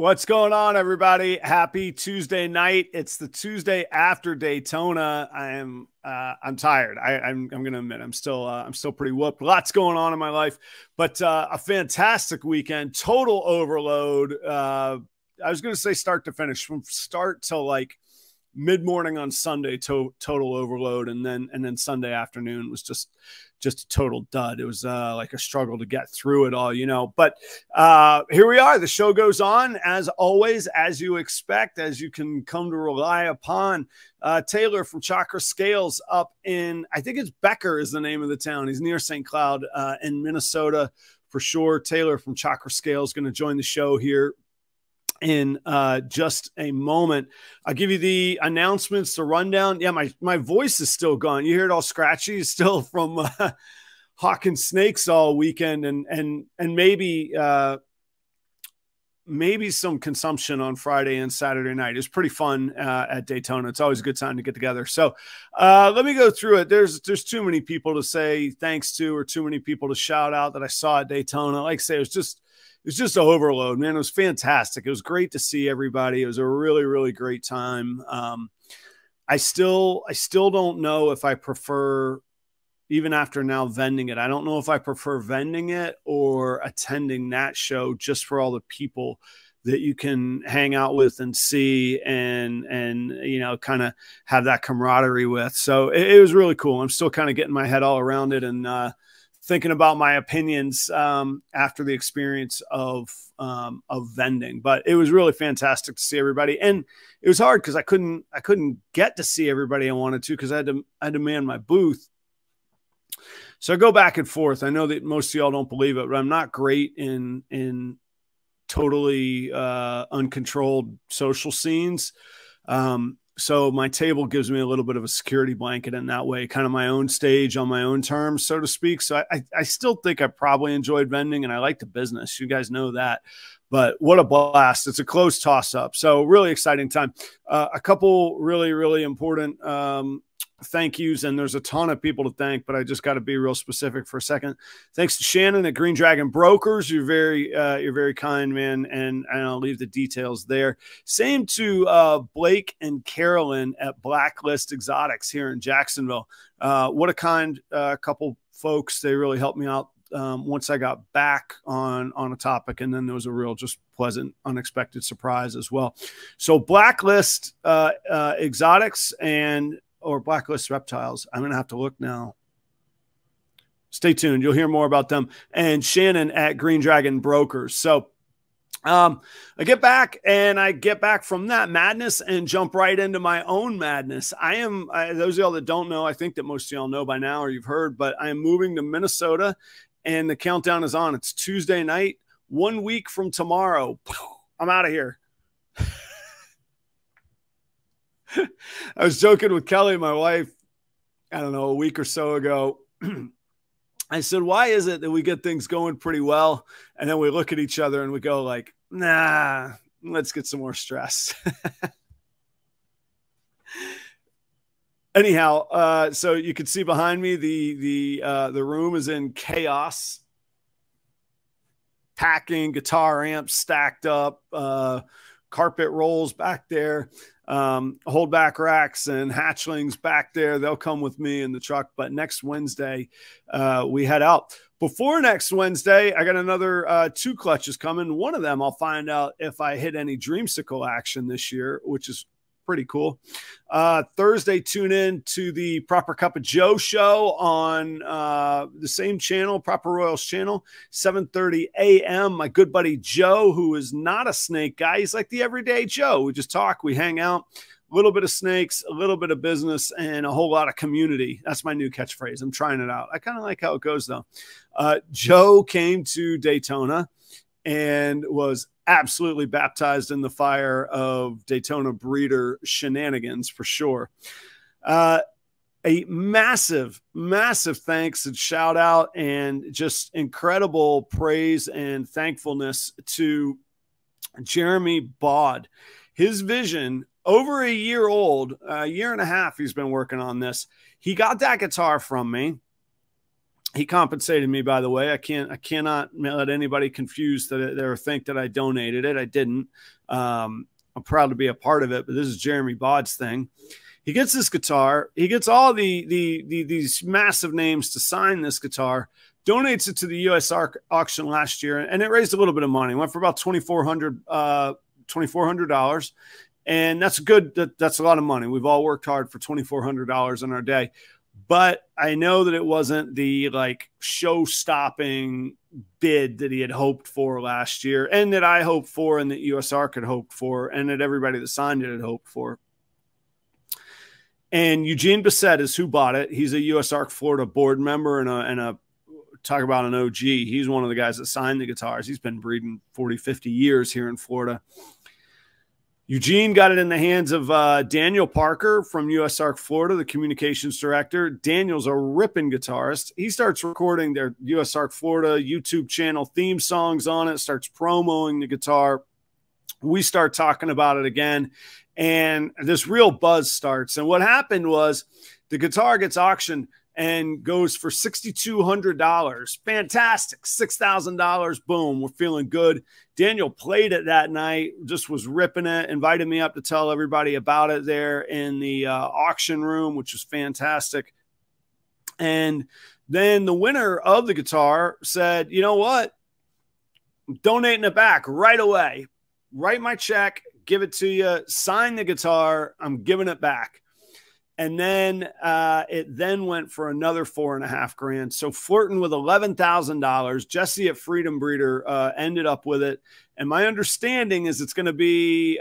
What's going on, everybody? Happy Tuesday night. It's the Tuesday after Daytona. I'm tired. I'm going to admit I'm still pretty whooped. Lots going on in my life, but a fantastic weekend. Total overload. I was going to say start to finish, from start to like mid-morning on Sunday, total overload, and then Sunday afternoon was just a total dud. It was like a struggle to get through it all, but here we are. The show goes on as always, as you expect, as you can come to rely upon. Taylor from ChakraScales up in, I think it's Becker is the name of the town. He's near St. Cloud in Minnesota for sure. Taylor from ChakraScales is going to join the show here in just a moment. I'll give you the announcements, the rundown. Yeah, my voice is still gone. You hear it all scratchy still from hawking snakes all weekend, and maybe some consumption on Friday and Saturday night. It's pretty fun at Daytona. It's always a good time to get together. So let me go through it. There's too many people to say thanks to, or too many people to shout out that I saw at Daytona. Like I say, it was just an overload, man. It was fantastic. It was great to see everybody. It was a really, really great time. I still don't know if I prefer, even after now vending it, I don't know if I prefer vending it or attending that show just for all the people that you can hang out with and see and kind of have that camaraderie with. So it was really cool. I'm still kind of getting my head all around it and thinking about my opinions after the experience of vending. But it was really fantastic to see everybody, and it was hard because I couldn't get to see everybody I wanted to, because I had to man my booth. So I go back and forth. I know that most of y'all don't believe it, but I'm not great in totally uncontrolled social scenes. So my table gives me a little bit of a security blanket in that way, kind of my own stage on my own terms, so to speak. So I still think I probably enjoyed vending, and I like the business. You guys know that. But what a blast. It's a close toss-up. So really exciting time. A couple really, really important thank yous, and there's a ton of people to thank, but I just got to be real specific for a second. Thanks to Shannon at Green Dragon Brokers. You're very kind, man, and I'll leave the details there. Same to Blake and Carolyn at Blacklist Exotics here in Jacksonville. What a kind couple folks. They really helped me out once I got back on a topic, and then there was a real just pleasant, unexpected surprise as well. So Blacklist Exotics or Blacklist Reptiles. I'm going to have to look now. Stay tuned. You'll hear more about them. And Shannon at Green Dragon Brokers. So I get back from that madness and jump right into my own madness. Those of y'all that don't know, I think that most of y'all know by now, or you've heard, but I am moving to Minnesota, and the countdown is on. It's Tuesday night, 1 week from tomorrow. I'm out of here. I was joking with Kelly, my wife, I don't know, a week or so ago. I said, why is it that we get things going pretty well, and then we look at each other and we go like, nah, let's get some more stress. Anyhow, so you can see behind me, the room is in chaos. Packing, guitar amps stacked up, carpet rolls back there. Hold back racks and hatchlings back there. They'll come with me in the truck. But next Wednesday, we head out. Before next Wednesday, I got another 2 clutches coming. One of them, I'll find out if I hit any dreamsicle action this year, which is pretty cool. Thursday, tune in to the Proper Cup of Joe show on the same channel, Proper Royals channel, 7:30 a.m. My good buddy Joe, who is not a snake guy, he's like the everyday Joe. We just talk, we hang out, a little bit of snakes, a little bit of business, and a whole lot of community. That's my new catchphrase. I'm trying it out. I kind of like how it goes, though. Joe came to Daytona and was absolutely baptized in the fire of Daytona breeder shenanigans for sure. A massive, massive thanks and shout out and just incredible praise and thankfulness to Jeremy Baud. His vision, over a year old, a year and a half, he's been working on this. He got that guitar from me. He compensated me, by the way. I cannot let anybody confuse that or think that I donated it. I didn't. I'm proud to be a part of it, but this is Jeremy Bod's thing. He gets this guitar. He gets all these massive names to sign this guitar, donates it to the US auction last year, and it raised a little bit of money. It went for about $2,400. And that's good. That's a lot of money. We've all worked hard for $2,400 in our day. But I know that it wasn't the like show-stopping bid that he had hoped for last year, and that I hoped for, and that USARK had hoped for, and that everybody that signed it had hoped for. And Eugene Bissett is who bought it. He's a USARK Florida board member and a talk about an OG. He's one of the guys that signed the guitars. He's been breeding 40, 50 years here in Florida. Eugene got it in the hands of Daniel Parker from USARK Florida, the communications director. Daniel's a ripping guitarist. He starts recording their USARK Florida YouTube channel theme songs on it, starts promoting the guitar. We start talking about it again, and this real buzz starts. And what happened was the guitar gets auctioned and goes for $6,200. Fantastic. $6,000. Boom. We're feeling good. Daniel played it that night, just was ripping it, invited me up to tell everybody about it there in the auction room, which was fantastic. And then the winner of the guitar said, you know what? I'm donating it back right away. Write my check, give it to you, sign the guitar. I'm giving it back. And then it then went for another $4.5 grand. So flirting with $11,000. Jesse at Freedom Breeder ended up with it. And my understanding is it's going to be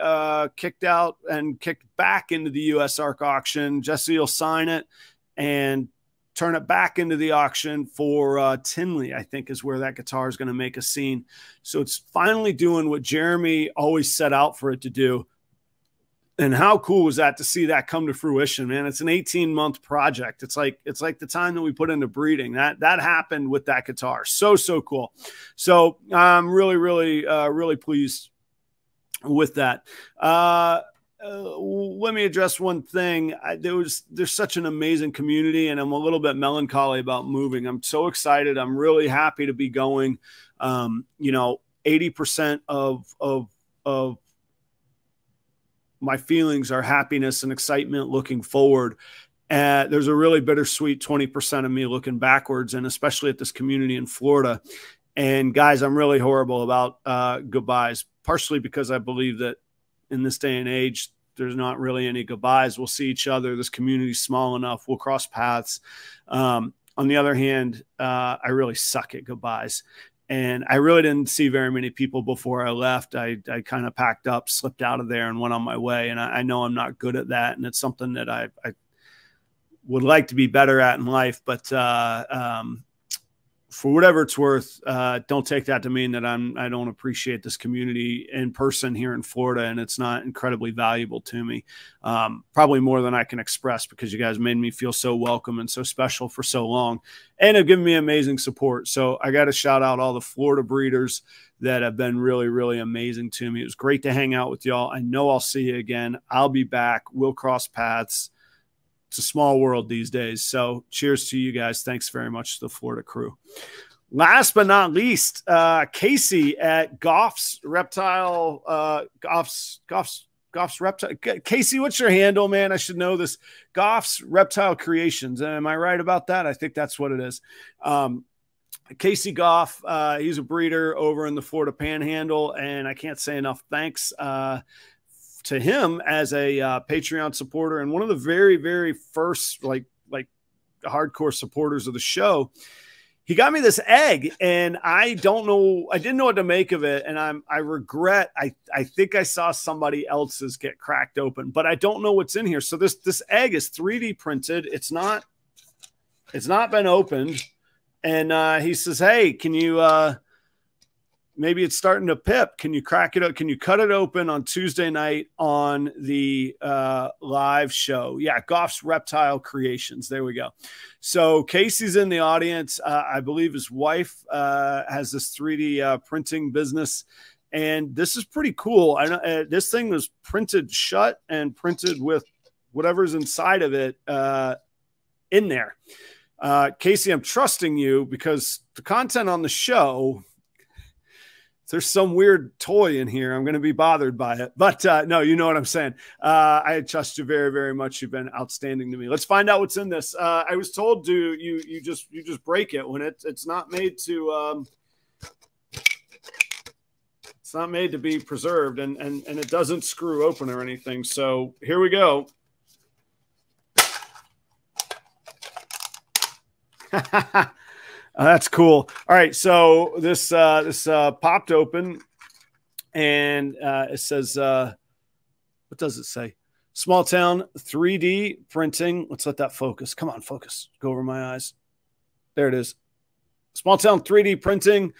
kicked out and kicked back into the USARK auction. Jesse will sign it and turn it back into the auction for Tinley, I think is where that guitar is going to make a scene. So it's finally doing what Jeremy always set out for it to do. And how cool was that to see that come to fruition, man? It's an 18-month project. It's like the time that we put into breeding. That happened with that guitar. So cool. So I'm really pleased with that. Let me address one thing. There's such an amazing community, and I'm a little bit melancholy about moving. I'm so excited. I'm really happy to be going. 80% of my feelings are happiness and excitement looking forward. There's a really bittersweet 20% of me looking backwards, and especially at this community in Florida. And guys, I'm really horrible about goodbyes, partially because I believe that in this day and age, there's not really any goodbyes. We'll see each other. This community's small enough. We'll cross paths. On the other hand, I really suck at goodbyes. And I really didn't see very many people before I left. I kind of packed up, slipped out of there, and went on my way. And I know I'm not good at that. And it's something that I would like to be better at in life. But for whatever it's worth, don't take that to mean that I don't appreciate this community in person here in Florida, and it's not incredibly valuable to me. Probably more than I can express, because you guys made me feel so welcome and so special for so long, and have given me amazing support. So I got to shout out all the Florida breeders that have been really amazing to me. It was great to hang out with y'all. I know I'll see you again. I'll be back. We'll cross paths. It's a small world these days. So cheers to you guys. Thanks very much to the Florida crew. Last but not least, Casey at Goff's Reptile. Goff's Reptile. Casey, what's your handle, man? I should know this. Goff's Reptile Creations. Am I right about that? I think that's what it is. Casey Goff, he's a breeder over in the Florida Panhandle, and I can't say enough thanks to him as a Patreon supporter, and one of the very first like hardcore supporters of the show. He got me this egg, and I didn't know what to make of it, and I regret. I think I saw somebody else's get cracked open, but I don't know what's in here. So this egg is 3D printed. It's not been opened, and he says, "Hey, can you maybe it's starting to pip. Can you crack it up? Can you cut it open on Tuesday night on the live show?" Yeah, Goff's Reptile Creations. There we go. So Casey's in the audience. I believe his wife has this 3D printing business, and this is pretty cool. I know this thing was printed shut and printed with whatever's inside of it in there. Casey, I'm trusting you because the content on the show, if there's some weird toy in here, I'm going to be bothered by it. But no, you know what I'm saying. I trust you very, very much. You've been outstanding to me. Let's find out what's in this. I was told to you just break it when it's not made to. It's not made to be preserved, and it doesn't screw open or anything. So here we go. That's cool. All right, so this popped open, and it says, what does it say? Small Town 3D printing. Let's let that focus. Come on, focus. Go over my eyes. There it is. Small Town 3D printing.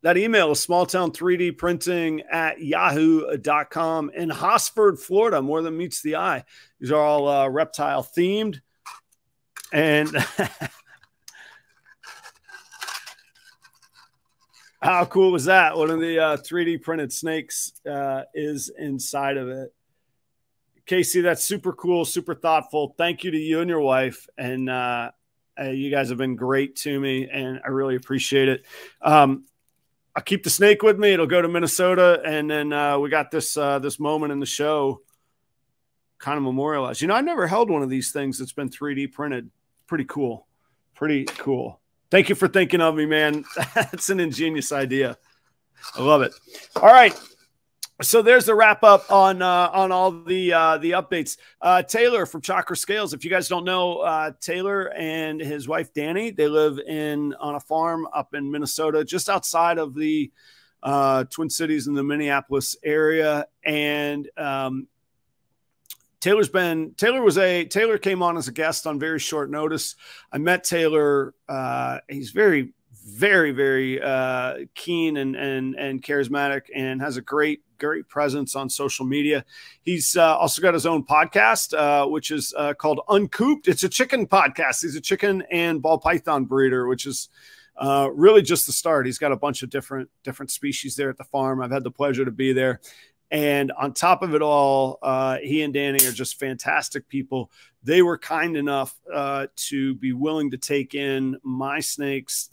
That email is smalltown3dprinting@yahoo.com in Hosford, Florida. More than meets the eye. These are all reptile themed. And how cool was that? One of the 3D printed snakes is inside of it. Casey, that's super cool, super thoughtful. Thank you to you and your wife. And you guys have been great to me, and I really appreciate it. I'll keep the snake with me. It'll go to Minnesota. And then we got this moment in the show kind of memorialized. You know, I've never held one of these things that's been 3D printed. Pretty cool. Pretty cool. Thank you for thinking of me, man. That's an ingenious idea. I love it. All right. So there's the wrap up on all the updates. Taylor from ChakraScales. If you guys don't know, Taylor and his wife Danny, they live on a farm up in Minnesota, just outside of the Twin Cities in the Minneapolis area. And Taylor came on as a guest on very short notice. I met Taylor. He's very, very, very keen and charismatic, and has a great presence on social media. He's also got his own podcast, which is called Uncooped. It's a chicken podcast. He's a chicken and ball python breeder, which is really just the start. He's got a bunch of different species there at the farm. I've had the pleasure to be there. And on top of it all, he and Danny are just fantastic people. They were kind enough to be willing to take in my snakes.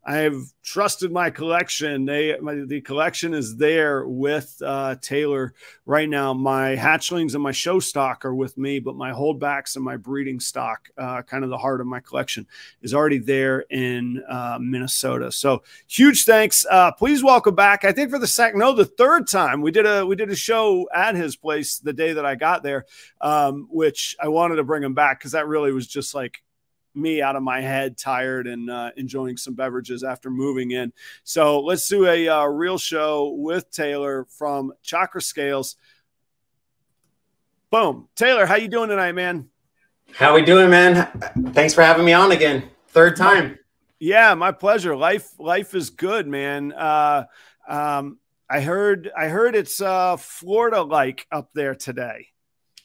I have trusted my collection. The collection is there with Taylor right now. My hatchlings and my show stock are with me, but my holdbacks and my breeding stock, kind of the heart of my collection, is already there in Minnesota. So huge thanks. Please welcome back. I think for the third time we did a show at his place the day that I got there, which I wanted to bring him back because that really was just like me out of my head, tired, and enjoying some beverages after moving in. So let's do a real show with Taylor from ChakraScales. Boom. Taylor, how you doing tonight, man? How we doing, man? Thanks for having me on again. Third time. Yeah, my pleasure. Life is good, man. I heard it's Florida-like up there today.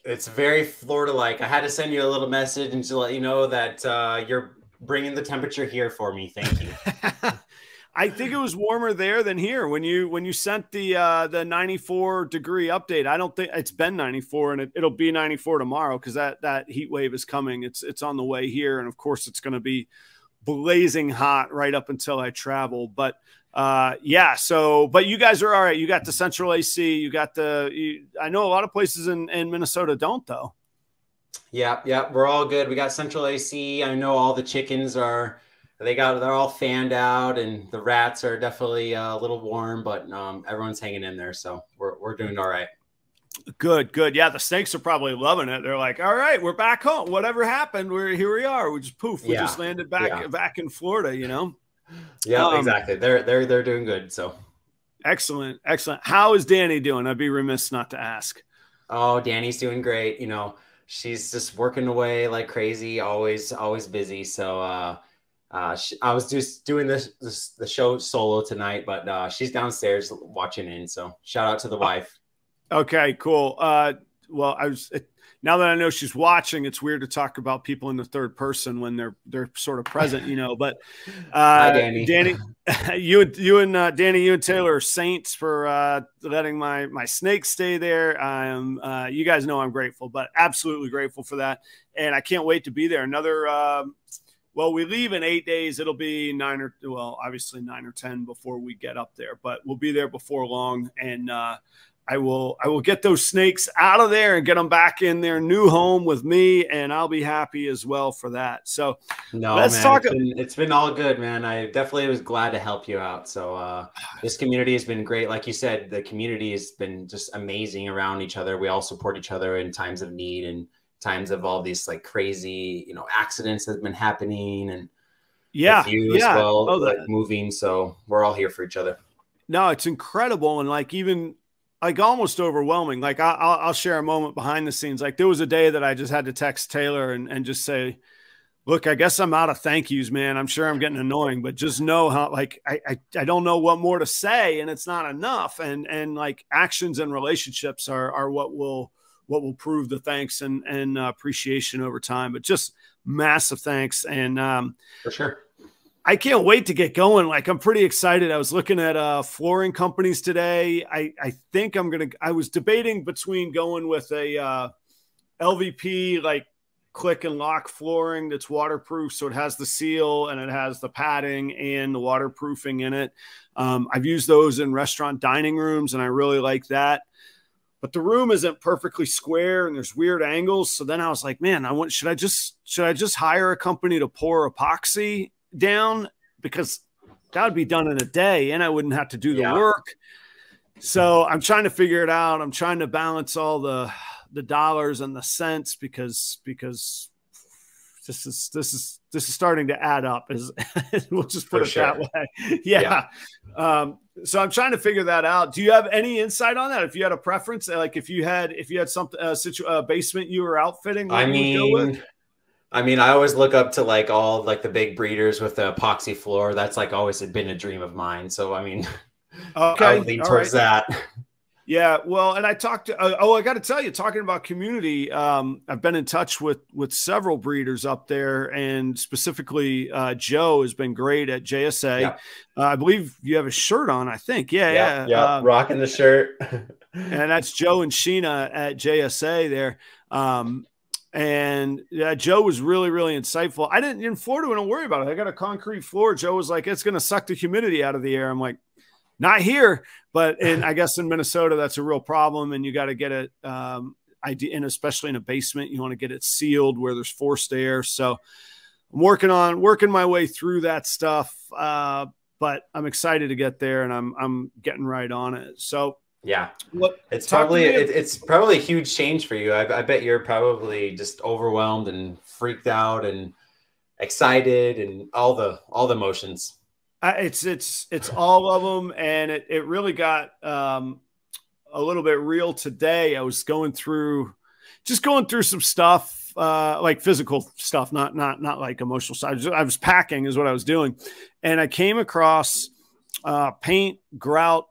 It's very Florida-like. I had to send you a little message and to let you know that you're bringing the temperature here for me. Thank you. I think it was warmer there than here when you sent the 94-degree update. I don't think it's been 94, and it'll be 94 tomorrow because that heat wave is coming. It's on the way here, and of course it's going to be blazing hot right up until I travel. But yeah, but you guys are all right. You got the central AC. You got I know a lot of places in Minnesota don't, though. Yeah, we're all good. We got central AC. I know all the chickens they're all fanned out, and the rats are definitely a little warm, but everyone's hanging in there, so we're doing all right. Good. Yeah, the snakes are probably loving it. They're like, all right, we're back home. Whatever happened, here we are. We just poof. We just landed back in Florida, you know. Yeah, exactly. They're doing good. So excellent. How is Danny doing? I'd be remiss not to ask. Oh, Danny's doing great. You know, she's just working away like crazy, always busy. So I was just doing the show solo tonight, but she's downstairs watching in. So shout out to the wife. Okay, cool. Well, now that I know she's watching, it's weird to talk about people in the third person when they're sort of present, you know. But Hi, Danny. Danny, you and Danny, you and Taylor are saints for letting my snake stay there. I am. You guys know I'm grateful, but absolutely grateful for that, and I can't wait to be there. Another. Well, we leave in 8 days. It'll be obviously 9 or 10 before we get up there, but we'll be there before long, and I will get those snakes out of there and get them back in their new home with me, and I'll be happy as well for that. So let's talk. It's been all good, man. I definitely was glad to help you out. So this community has been great. Like you said, the community has been just amazing around each other. We all support each other in times of need and times of all these like crazy, you know, accidents that have been happening, and as well, like moving. So we're all here for each other. No, it's incredible. And like, even like almost overwhelming. Like I'll share a moment behind the scenes. Like there was a day that I just had to text Taylor and just say, look, I guess I'm out of thank yous, man. I'm sure I'm getting annoying, but just know how, like, I don't know what more to say, and it's not enough. And like actions and relationships are what will prove the thanks and appreciation over time. But just massive thanks. And for sure. I can't wait to get going. Like, I'm pretty excited. I was looking at flooring companies today. I think I was debating between going with a LVP, like click and lock flooring that's waterproof. So it has the seal and it has the padding and the waterproofing in it. I've used those in restaurant dining rooms, and I really like that. But the room isn't perfectly square and there's weird angles. So then I was like, man, should I just hire a company to pour epoxy down, because that would be done in a day and I wouldn't have to do the work. So I'm trying to figure it out. I'm trying to balance all the dollars and the cents, because this is starting to add up, as we'll just put it that way. Yeah. So I'm trying to figure that out. Do you have any insight on that? If you had a preference, like if you had something, a basement you were outfitting, I mean, I always look up to like all like the big breeders with the epoxy floor. That's like always been a dream of mine. So, I mean, I would lean towards that. Yeah. Well, and I talked to, I got to tell you, talking about community, I've been in touch with several breeders up there, and specifically Joe has been great at JSA. Yeah. I believe you have a shirt on, I think. Yeah. Rocking the shirt. And that's Joe and Sheena at JSA there. And yeah, Joe was really, really insightful. In Florida, we don't worry about it. I got a concrete floor. Joe was like, it's going to suck the humidity out of the air. I'm like, not here, but I guess in Minnesota, that's a real problem. And you got to get it, and especially in a basement, you want to get it sealed where there's forced air. So I'm working my way through that stuff. But I'm excited to get there, and I'm getting right on it. So yeah, it's probably a huge change for you. I bet you're probably just overwhelmed and freaked out and excited and all the emotions. It's all of them, and it really got a little bit real today. I was going through some stuff, like physical stuff, not like emotional stuff. I was packing is what I was doing, and I came across paint, grout,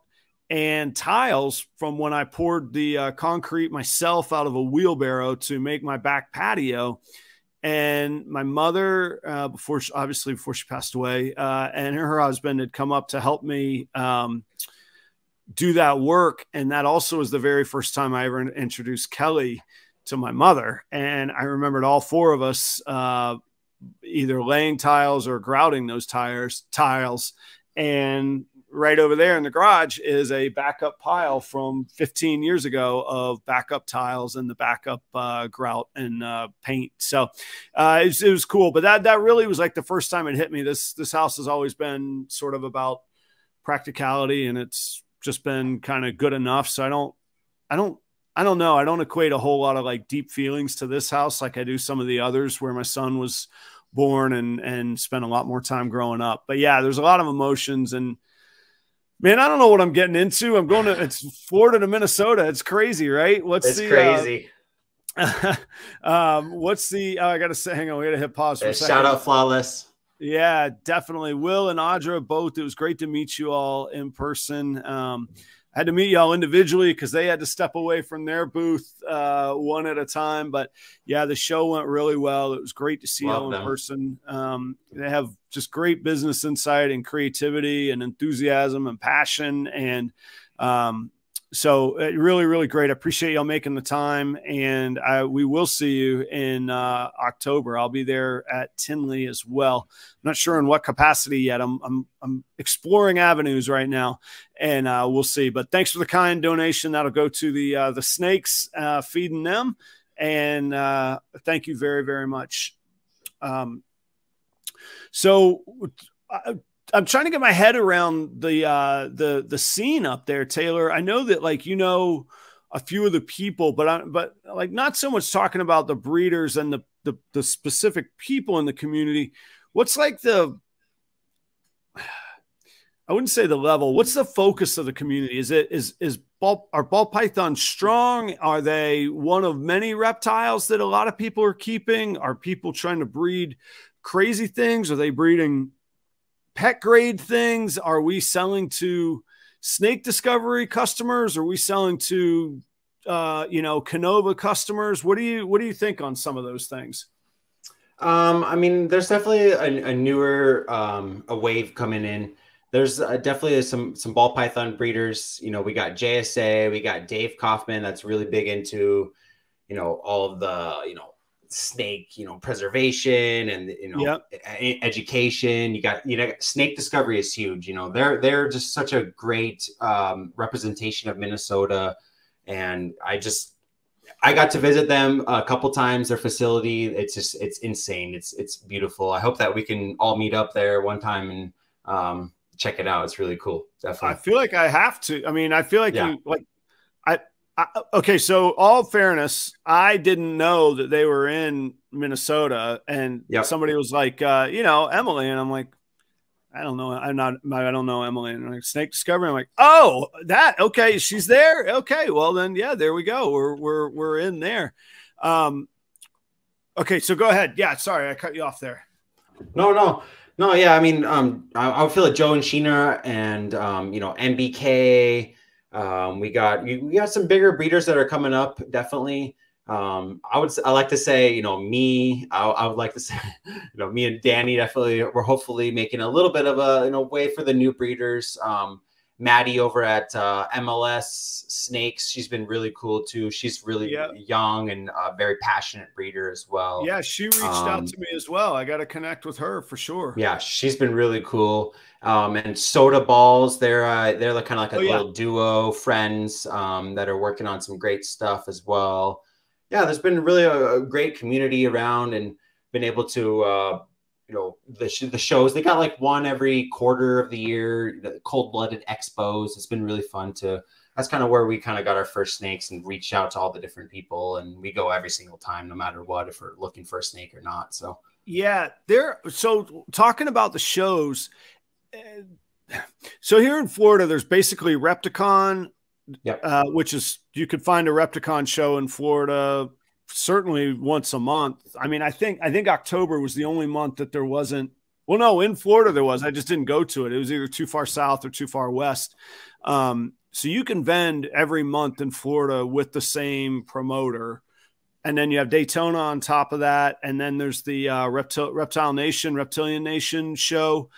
and tiles from when I poured the concrete myself out of a wheelbarrow to make my back patio. And my mother, before she passed away, and her husband had come up to help me do that work. And that also was the very first time I ever introduced Kelly to my mother. And I remembered all four of us either laying tiles or grouting those tiles. And right over there in the garage is a backup pile from 15 years ago of backup tiles and the backup grout and paint. So it was cool, but that really was like the first time it hit me. This house has always been sort of about practicality, and it's just been kind of good enough. So I don't know. I don't equate a whole lot of like deep feelings to this house like I do some of the others where my son was born and spent a lot more time growing up. But yeah, there's a lot of emotions, and man, I don't know what I'm getting into. It's Florida to Minnesota. It's crazy, right? It's crazy. I got to say, hang on. We got to hit pause for a second. Shout out Flawless. Yeah, definitely. Will and Audra, both. It was great to meet you all in person. I had to meet y'all individually because they had to step away from their booth one at a time. But yeah, the show went really well. It was great to see y'all in person. They have just great business insight and creativity and enthusiasm and passion. And so really, really great. I appreciate y'all making the time, and we will see you in October. I'll be there at Tinley as well. I'm not sure in what capacity yet. I'm exploring avenues right now, and we'll see. But thanks for the kind donation. That'll go to the snakes, feeding them, and thank you very, very much. I'm trying to get my head around the scene up there, Taylor. I know that, like, you know, a few of the people, but like not so much talking about the breeders and the specific people in the community. What's like I wouldn't say the level. What's the focus of the community? Are ball pythons strong? Are they one of many reptiles that a lot of people are keeping? Are people trying to breed crazy things? Are they breeding pet grade things? Are we selling to snake discovery customers? Are we selling to, Canova customers? What do you think on some of those things? I mean, there's definitely a newer, a wave coming in. There's definitely some ball python breeders. You know, we got JSA, we got Dave Kaufman. That's really big into, all of the, snake, preservation and, education. You got, snake discovery is huge. They're just such a great representation of Minnesota. And I got to visit them a couple times, their facility. It's insane. It's beautiful. I hope that we can all meet up there one time and check it out. It's really cool. Definitely. I feel like I have to. I mean, I feel like okay, so all fairness, I didn't know that they were in Minnesota, and somebody was like, Emily, and I'm like, I don't know. I don't know Emily. And I'm like, snake discovery. I'm like, oh, okay, she's there. Okay, well then, yeah, there we go. We're in there. Okay, so go ahead. Yeah, sorry, I cut you off there. No. Yeah, I mean, I feel like Joe and Sheena and MBK. We got some bigger breeders that are coming up. Definitely. I like to say, me, I would like to say, me and Danny, definitely, we're hopefully making a little bit of a, way for the new breeders. Maddie over at MLS Snakes, she's been really cool too. She's really young and a very passionate breeder as well. Yeah, she reached out to me as well. I got to connect with her for sure. Yeah, she's been really cool. And Soda Balls, they're kind of like a little duo friends that are working on some great stuff as well. Yeah, there's been really a great community around, and been able to the shows. They got like one every quarter of the year, the cold-blooded expos. It's been really fun that's kind of where we kind of got our first snakes and reached out to all the different people, and we go every single time, no matter what, if we're looking for a snake or not. So yeah, so talking about the shows, so here in Florida, there's basically Repticon, which is, you could find a Repticon show in Florida certainly once a month. I mean, I think October was the only month that there wasn't. Well, no, in Florida there was. I just didn't go to it. It was either too far south or too far west. So you can vend every month in Florida with the same promoter. And then you have Daytona on top of that. And then there's the Reptilian Nation show.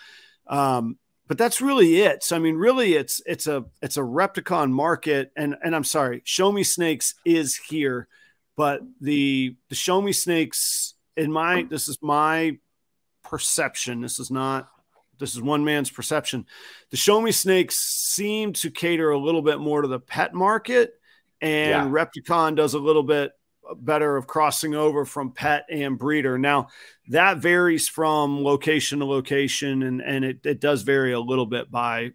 But that's really it. So, I mean, really it's a Repticon market. And I'm sorry, Show Me Snakes is here. But the Show Me Snakes, this is my perception. This is one man's perception. The Show Me Snakes seem to cater a little bit more to the pet market, and Repticon does a little bit better of crossing over from pet and breeder. Now that varies from location to location, and it does vary a little bit by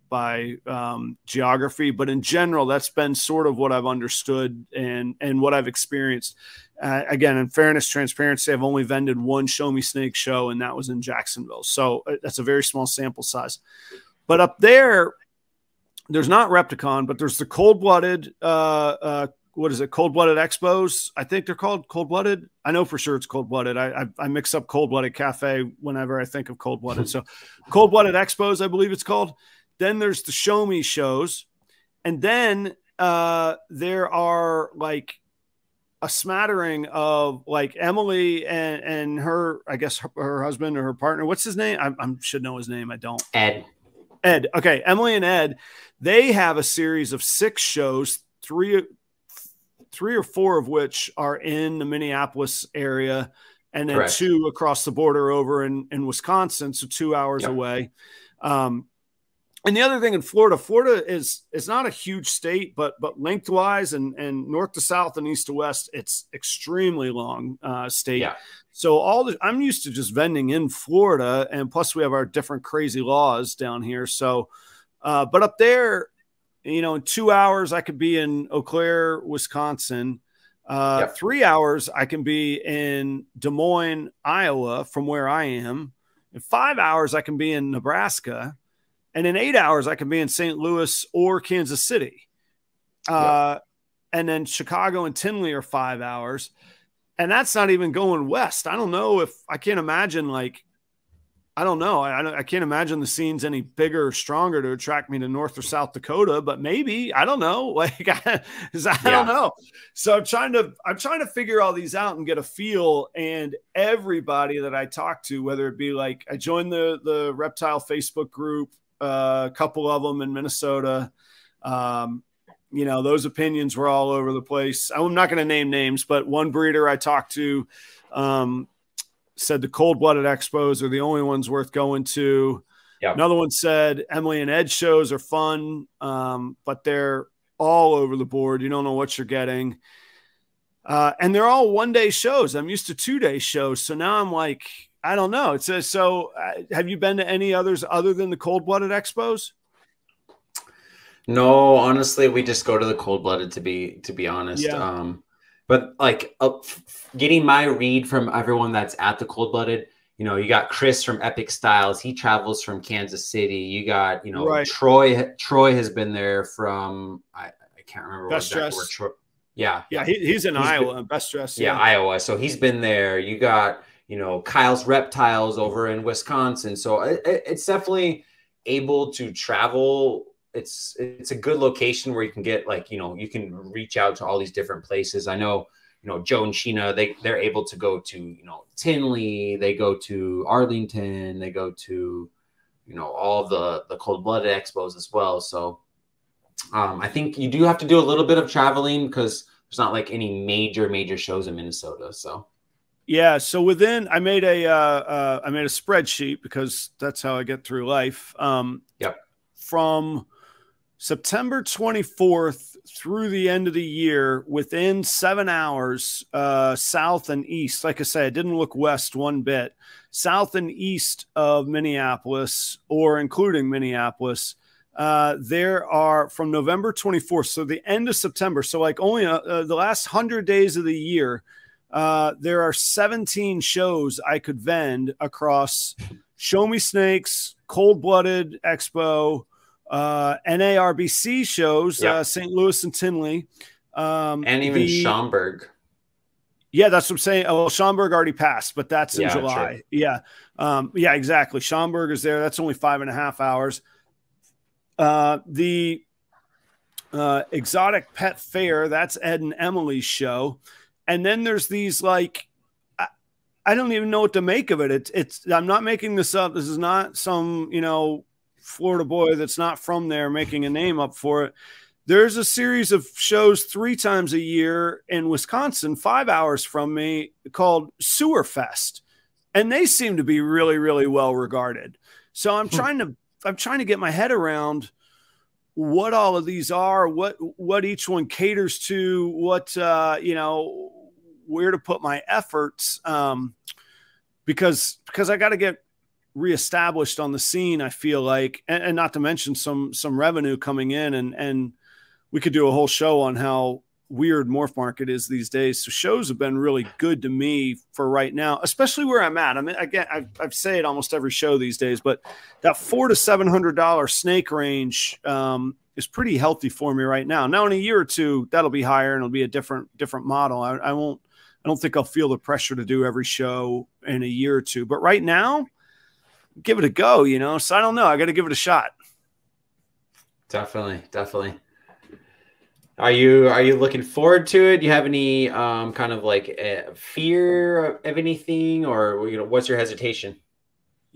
geography, but in general, that's been sort of what I've understood and what I've experienced. Again, in fairness, transparency, I've only vended one Show Me Snake show, and that was in Jacksonville. So that's a very small sample size. But up there's not Repticon, but there's the cold-blooded, what is it? Cold-blooded expos. I think they're called cold-blooded. I know for sure it's cold-blooded. I mix up cold-blooded cafe whenever I think of cold-blooded. So cold-blooded expos, I believe it's called. Then there's the Show Me shows. And then there are like a smattering of like Emily and her, I guess her husband or her partner. What's his name? I should know his name. I don't. Ed. Okay. Emily and Ed, they have a series of 6 shows, three or four of which are in the Minneapolis area, and then Correct. 2 across the border over in Wisconsin. So 2 hours Yep. away. And the other thing in Florida is not a huge state, but lengthwise and north to south and east to west, it's extremely long state. Yeah. So I'm used to just vending in Florida, and plus we have our different crazy laws down here. So, but up there, you know, in 2 hours I could be in Eau Claire, Wisconsin. 3 hours I can be in Des Moines, Iowa, from where I am. In 5 hours I can be in Nebraska. And in 8 hours, I can be in St. Louis or Kansas City. And then Chicago and Tinley are 5 hours. And that's not even going west. I don't know if I can't imagine, like, I don't know. I can't imagine the scene's any bigger or stronger to attract me to North or South Dakota, but maybe, I don't know. Like, I don't know. So I'm trying to figure all these out and get a feel. And everybody that I talk to, whether it be like, I joined the Reptile Facebook group, a couple of them in Minnesota. You know, those opinions were all over the place. I'm not going to name names, but one breeder I talked to said the cold-blooded expos are the only ones worth going to. Yep. Another one said Emily and Ed shows are fun, but they're all over the board. You don't know what you're getting. And they're all one-day shows. I'm used to 2-day shows. So now I'm like, I don't know. It says, so have you been to any others other than the cold-blooded expos? No, honestly, we just go to the cold-blooded to be honest. Yeah. But like getting my read from everyone that's at the cold-blooded, you know, you got Chris from Epic Styles. He travels from Kansas City. You got, you know, right. Troy has been there from, I can't remember Best Dress. Where Troy, yeah. He's in Iowa, Best Dress. Yeah, Iowa. So he's been there. You got, you know, Kyle's Reptiles over in Wisconsin. So it's definitely able to travel. It's a good location where you can get, like, you know, you can reach out to all these different places. I know, you know, Joe and Sheena, they're able to go to, you know, Tinley, they go to Arlington, they go to, you know, all the cold-blooded expos as well. So I think you do have to do a little bit of traveling because there's not like any major shows in Minnesota. So yeah. So I made a spreadsheet because that's how I get through life. From September 24th through the end of the year, within 7 hours, south and east, like I said, I didn't look west one bit, south and east of Minneapolis, or including Minneapolis, there are, from November 24th, so the end of September, so like only the last 100 days of the year, there are 17 shows I could vend across Show Me Snakes, Cold-Blooded Expo, NARBC shows, St. Louis and Tinley, and even Schaumburg. Yeah, that's what I'm saying. Oh, well, Schaumburg already passed, but that's in July. True. Yeah, exactly. Schaumburg is there. That's only 5.5 hours. The Exotic Pet Fair, that's Ed and Emily's show. And then there's these, like, I don't even know what to make of it. I'm not making this up. This is not some, you know, Florida boy that's not from there making a name up for it. There's a series of shows 3 times a year in Wisconsin, 5 hours from me, called Sewer Fest. And they seem to be really, really well regarded. So I'm trying to get my head around what all of these are, what each one caters to, what, you know, where to put my efforts. Because I got to get reestablished on the scene, I feel like, and not to mention some revenue coming in, and we could do a whole show on how weird morph market is these days. So shows have been really good to me for right now, especially where I'm at. I mean, again, I say it almost every show these days, but that $400 to $700 snake range is pretty healthy for me right now. Now in a year or two, that'll be higher and it'll be a different model. I don't think I'll feel the pressure to do every show in a year or two, but right now, give it a go, you know? So I don't know. I got to give it a shot. Definitely. Are you looking forward to it? Do you have any kind of like fear of anything, or what's your hesitation?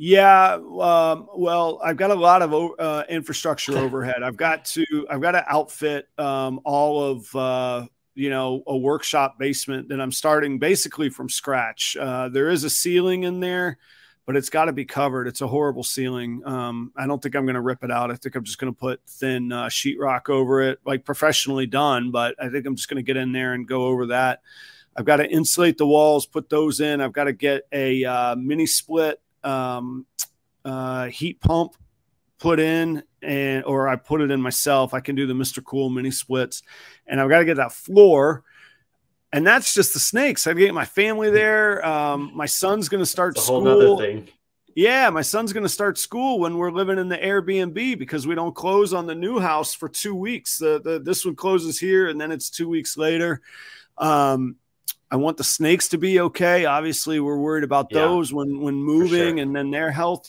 Yeah, well, I've got a lot of infrastructure overhead. I've got to outfit all of a workshop basement that I'm starting basically from scratch. There is a ceiling in there, but it's got to be covered. It's a horrible ceiling. I don't think I'm going to rip it out. I think I'm just going to put thin sheetrock over it, like professionally done. But I think I'm just going to get in there and go over that. I've got to insulate the walls, put those in. I've got to get a mini split heat pump put in, or I put it in myself. I can do the Mr. Cool mini splits, and I've got to get that floor. And that's just the snakes. I've got my family there. My son's going to start It's a whole school. nother thing. Yeah, my son's going to start school when we're living in the Airbnb, because we don't close on the new house for 2 weeks. This one closes here, and then it's 2 weeks later. I want the snakes to be okay. Obviously, we're worried about those when moving, sure, and then their health,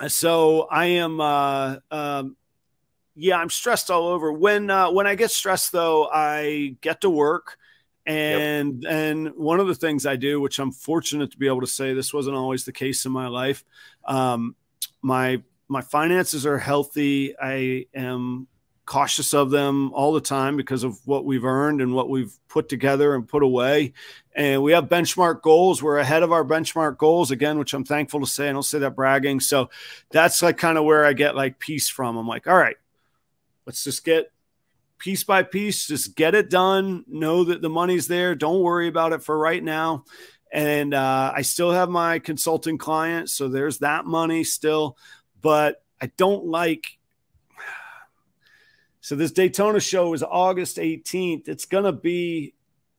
So I am, yeah, I'm stressed all over. When I get stressed, though, I get to work. And one of the things I do, which I'm fortunate to be able to say, this wasn't always the case in my life. My finances are healthy. I am cautious of them all the time because of what we've earned and what we've put together and put away. And we have benchmark goals. We're ahead of our benchmark goals again, which I'm thankful to say. I don't say that bragging. So that's like kind of where I get like peace from. I'm like, all right, let's just get piece by piece, just get it done. Know that the money's there. Don't worry about it for right now. And I still have my consulting client. So there's that money still, but I don't like. So this Daytona show is August 18th. It's going to be,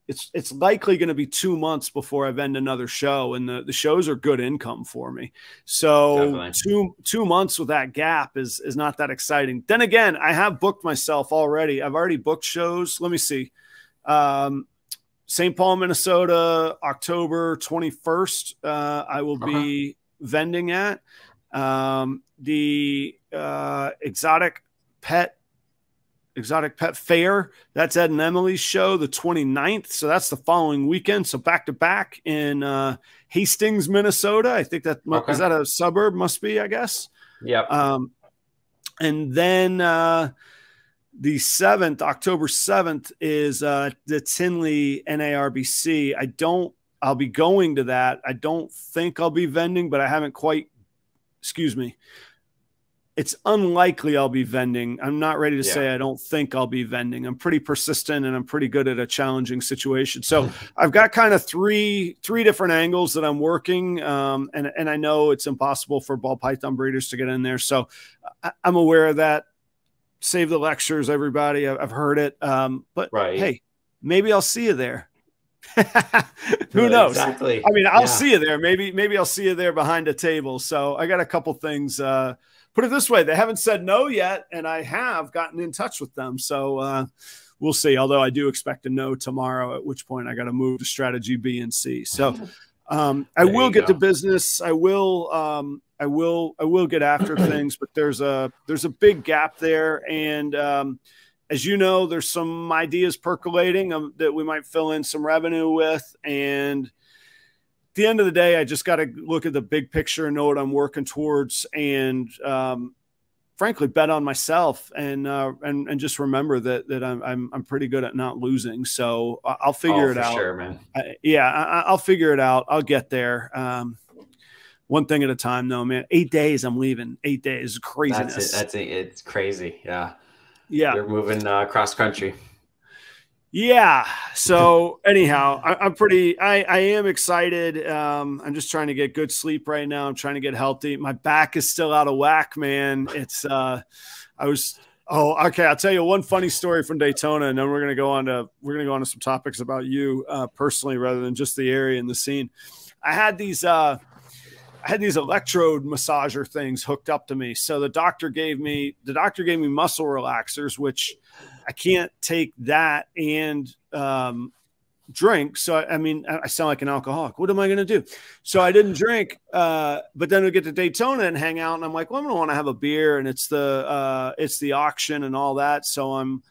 it's likely going to be 2 months before I vend another show. And the shows are good income for me. So two months with that gap is not that exciting. Then again, I have booked myself already. I've already booked shows. Let me see. St. Paul, Minnesota, October 21st. I will be vending at the Exotic Pet Fair. That's Ed and Emily's show, the 29th. So that's the following weekend. So back to back in Hastings, Minnesota. I think that is that a suburb? Must be, I guess. Yep. And then the 7th, October 7th, is the Tinley NARBC. I'll be going to that. I don't think I'll be vending, but I haven't quite, excuse me. It's unlikely I'll be vending. I'm not ready to say I don't think I'll be vending. I'm pretty persistent, and I'm pretty good at a challenging situation. So I've got kind of three different angles that I'm working. And I know it's impossible for ball python breeders to get in there. So I'm aware of that. Save the lectures, everybody. I've heard it. But hey, maybe I'll see you there. Who knows? Exactly. I mean, I'll see you there. Maybe I'll see you there behind a table. So I got a couple things, put it this way, they haven't said no yet, and I have gotten in touch with them. So we'll see. Although I do expect a no tomorrow, at which point I got to move to strategy B and C. So I will get to business. I will get after things, but there's a big gap there. And as you know, there's some ideas percolating that we might fill in some revenue with. And at the end of the day, I just got to look at the big picture and know what I'm working towards, and frankly, bet on myself, and just remember that I'm pretty good at not losing. So I'll figure it out. Sure, man. I'll figure it out. I'll get there. One thing at a time, though, man. 8 days, I'm leaving. 8 days, craziness. That's it. It's crazy. Yeah. You're moving cross country. Yeah. So anyhow, I am excited. I'm just trying to get good sleep right now. I'm trying to get healthy. My back is still out of whack, man. It's, okay. I'll tell you one funny story from Daytona, and then we're going to go on to some topics about you personally, rather than just the area and the scene. I had these electrode massager things hooked up to me. So the doctor gave me muscle relaxers, which I can't take that and drink. So, I mean, I sound like an alcoholic. What am I going to do? So I didn't drink. But then we get to Daytona and hang out. And I'm like, well, I'm going to want to have a beer, and it's the auction and all that. So I'm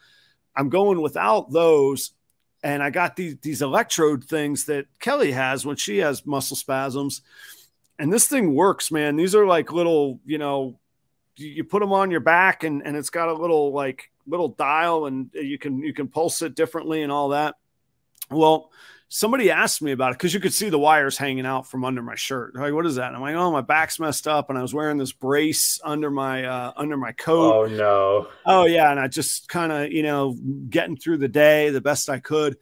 going without those. And I got these electrode things that Kelly has when she has muscle spasms. And this thing works, man. These are like little, you know, you put them on your back, and it's got a little dial, and you can pulse it differently and all that. Well, somebody asked me about it because you could see the wires hanging out from under my shirt. They're like, what is that? And I'm like, oh, my back's messed up, and I was wearing this brace under my coat. Oh no. Oh yeah, and I just kind of, you know, getting through the day the best I could.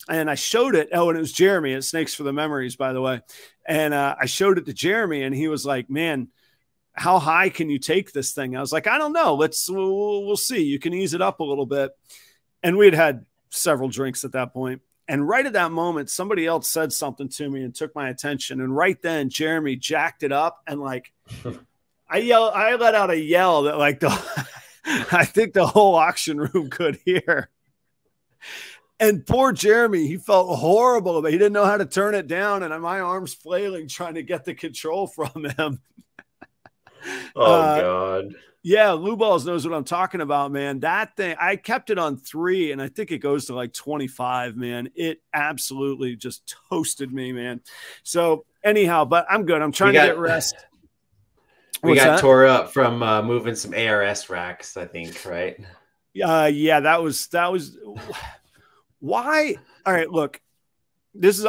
And I showed it. Oh, and it was Jeremy at Snakes for the Memories, by the way. And I showed it to Jeremy, and he was like, man, how high can you take this thing? I was like, I don't know. We'll see. You can ease it up a little bit. And we had several drinks at that point. And right at that moment, somebody else said something to me and took my attention. And right then, Jeremy jacked it up, and like, I let out a yell that like I think the whole auction room could hear. And poor Jeremy, he felt horrible, but he didn't know how to turn it down. And my arms flailing, trying to get the control from him. Oh God. Yeah, Lou Balls knows what I'm talking about, man. That thing, I kept it on 3, and I think it goes to like 25, man. It absolutely just toasted me, man. So anyhow, but I'm good. I'm trying to get rest. We got tore up from moving some ARS racks, I think, right? Yeah, that was why. All right, look,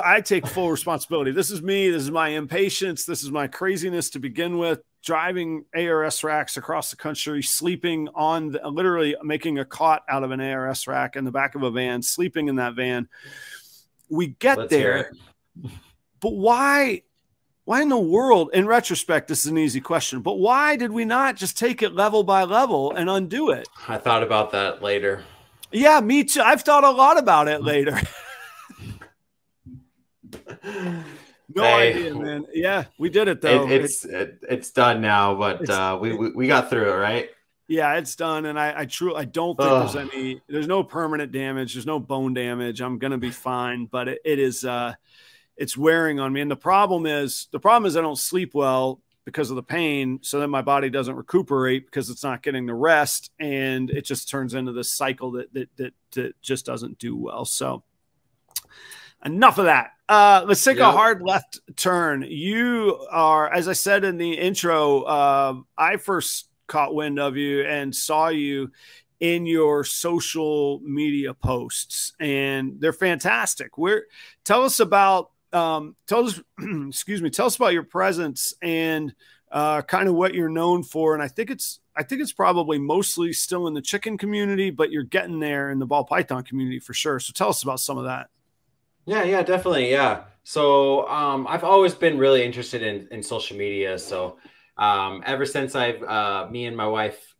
I take full responsibility. This is me. This is my impatience. This is my craziness to begin with. Driving ARS racks across the country, sleeping on literally making a cot out of an ARS rack in the back of a van, sleeping in that van. We get there, but why in the world, in retrospect, this is an easy question, but why did we not just take it level by level and undo it? I thought about that later. Yeah, me too. I've thought a lot about it later. No idea, man. Yeah, we did it though. It's done now, but we got through it, right? Yeah, it's done, and I don't think there's no permanent damage. There's no bone damage. I'm gonna be fine, but it's wearing on me. And the problem is I don't sleep well because of the pain. So then my body doesn't recuperate because it's not getting the rest, and it just turns into this cycle that just doesn't do well. So enough of that. Let's take a hard left turn. You are, as I said in the intro, I first caught wind of you and saw you in your social media posts, and they're fantastic. Tell us about excuse me, tell us about your presence and kind of what you're known for. And I think it's probably mostly still in the chicken community, but you're getting there in the ball python community for sure. So tell us about some of that. Yeah, definitely. Yeah. So I've always been really interested in social media. So ever since me and my wife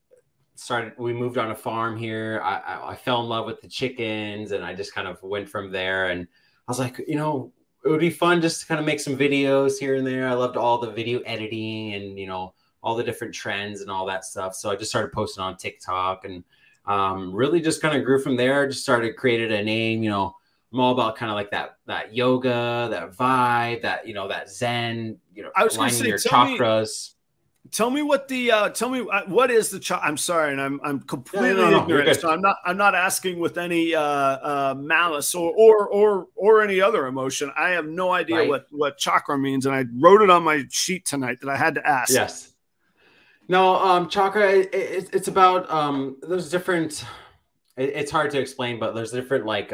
we moved on a farm here, I fell in love with the chickens, and I just kind of went from there. And I was like, you know, it would be fun just to kind of make some videos here and there. I loved all the video editing and, you know, all the different trends and all that stuff. So I just started posting on TikTok, and really just kind of grew from there. Just created a name, you know. I'm all about kind of like that yoga, that vibe, that, you know, that Zen, you know, aligning your chakras. Tell me what what is the chakra? I'm sorry, and I'm completely ignorant. So I'm not asking with any malice or any other emotion. I have no idea what chakra means, and I wrote it on my sheet tonight that I had to ask. Yes. No, chakra. It's about there's different. It's hard to explain, but there's different like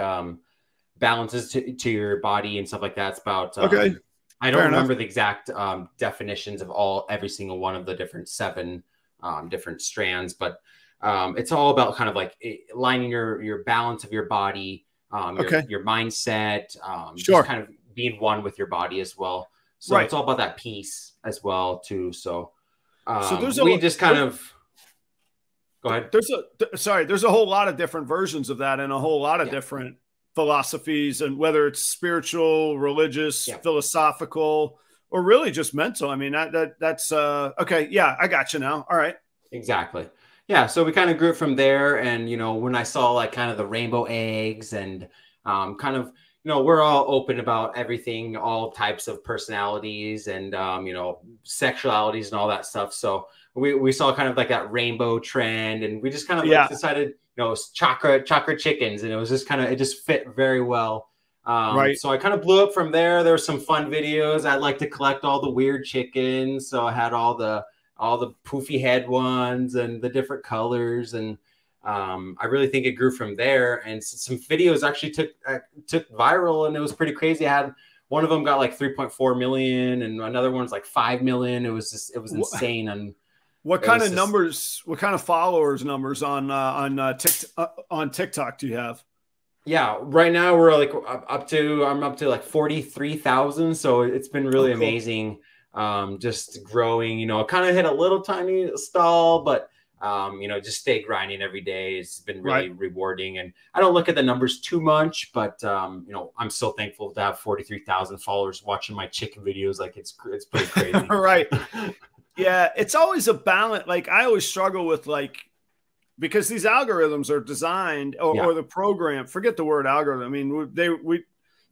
balances to your body and stuff like that. It's about okay. I don't remember the exact definitions of every single one of the different 7 different strands, but it's all about kind of like aligning your balance of your body, your mindset, just kind of being one with your body as well. So it's all about that peace as well too. So, we just kind of go ahead. There's a whole lot of different versions of that, and a whole lot of different philosophies, and whether it's spiritual, religious, philosophical, or really just mental. I mean, that's okay. Yeah, I got you now. All right. Exactly. Yeah. So we kind of grew from there. And, you know, when I saw like kind of the rainbow eggs and kind of, we're all open about everything, all types of personalities and, sexualities and all that stuff. So we saw kind of like that rainbow trend, and we just kind of like decided, chakra chickens. And it was just it just fit very well. So I kind of blew up from there. There were some fun videos. I like to collect all the weird chickens. So I had all the poofy head ones and the different colors. And I really think it grew from there. And some videos actually took viral, and it was pretty crazy. I had one of them got like 3.4 million, and another one's like 5 million. It was insane. And what kind of numbers? What kind of followers numbers on TikTok do you have? Yeah, right now we're like I'm up to like 43,000. So it's been really amazing. Just growing. It kind of hit a little tiny stall, but just stay grinding every day. It's been really rewarding. And I don't look at the numbers too much, but I'm so thankful to have 43,000 followers watching my chicken videos. Like it's pretty crazy. Right. Yeah, it's always a balance. Like I always struggle with because these algorithms are designed or the program, forget the word algorithm. I mean,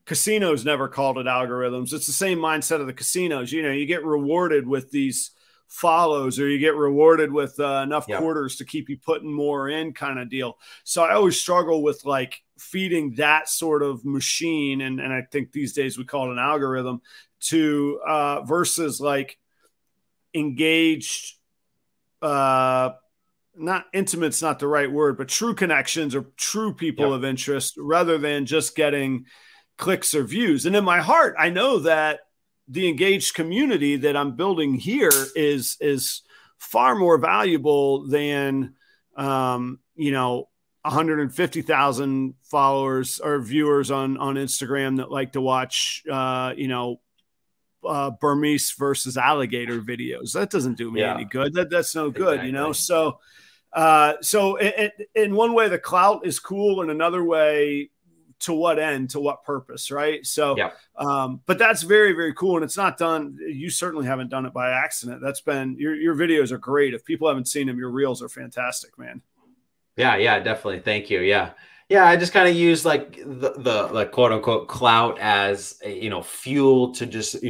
casinos never called it algorithms. It's the same mindset of the casinos. You get rewarded with these follows, or you get rewarded with enough quarters to keep you putting more in, kind of deal. So I always struggle with feeding that sort of machine. And I think these days we call it an algorithm to versus engaged, not intimate's not the right word, but true connections or true people of interest, rather than just getting clicks or views. And in my heart, I know that the engaged community that I'm building here is far more valuable than 150,000 followers or viewers on Instagram that like to watch Burmese versus alligator videos. That doesn't do me any good. That's no good, So in one way the clout is cool, in another way, to what end, to what purpose, right? So but that's very, very cool. And it's not done, you certainly haven't done it by accident. That's been your videos are great. If people haven't seen them, your reels are fantastic, man. Yeah, definitely. Thank you. Yeah, I just kind of use the quote unquote clout as fuel to just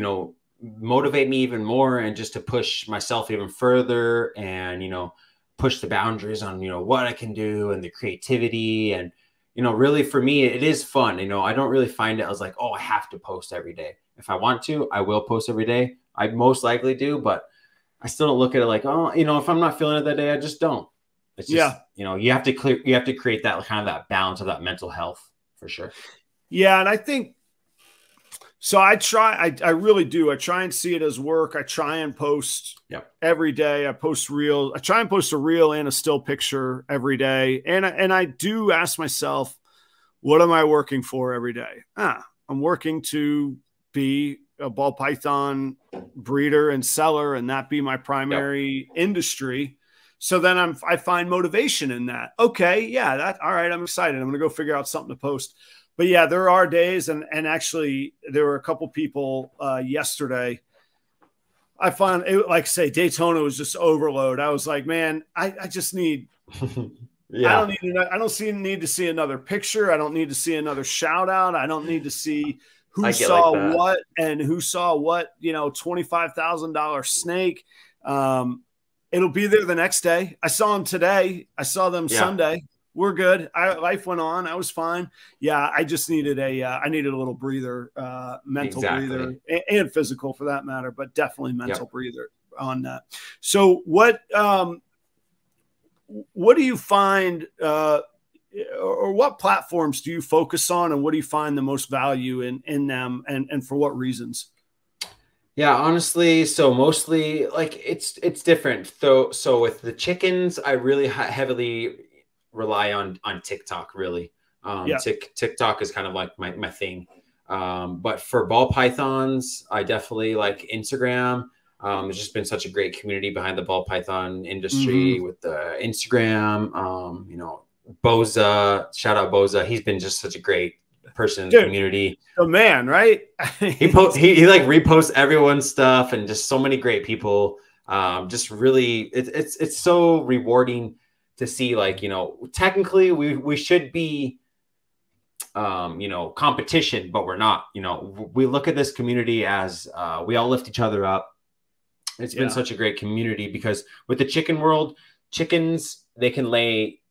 motivate me even more, and just to push myself even further, and push the boundaries on what I can do, and the creativity. And really for me it is fun. I don't really find it as like, oh, I have to post every day. If I want to, I will post every day. I most likely do, but I still don't look at it like, oh, if I'm not feeling it that day, I just don't. It's just, you have to create that kind of that balance of that mental health, for sure. Yeah. And I think, so I really do. I try and see it as work. I try and post every day. I post reels. I try and post a reel and a still picture every day. And I do ask myself, what am I working for every day? I'm working to be a ball python breeder and seller, and that be my primary industry. So then I find motivation in that. Okay. Yeah. All right. I'm excited. I'm going to go figure out something to post. But yeah, there are days, and actually there were a couple people yesterday. I found it, like I say, Daytona was just overload. I was like, man, I just need, I don't need to see another picture. I don't need to see another shout out. I don't need to see who saw what and who saw what, $25,000 snake. It'll be there the next day. I saw them today. I saw them Sunday. We're good. Life went on. I was fine. Yeah, I just needed I needed a little breather, mental breather, and physical for that matter, but definitely mental breather on that. So what do you find, or what platforms do you focus on, and what do you find the most value in them, and for what reasons? Yeah, honestly, so mostly it's different. So with the chickens, I really heavily rely on TikTok, really. TikTok is kind of like my thing. But for ball pythons, I definitely like Instagram. There's just been such a great community behind the ball python industry with the Instagram. Boza, shout out Boza. He's been just such a great person in the community. The man, right? he reposts everyone's stuff, and just so many great people. Just really, it's so rewarding to see, technically we should be competition, but we're not. We look at this community as we all lift each other up. It's been such a great community because with the chicken world, chickens, they can lay,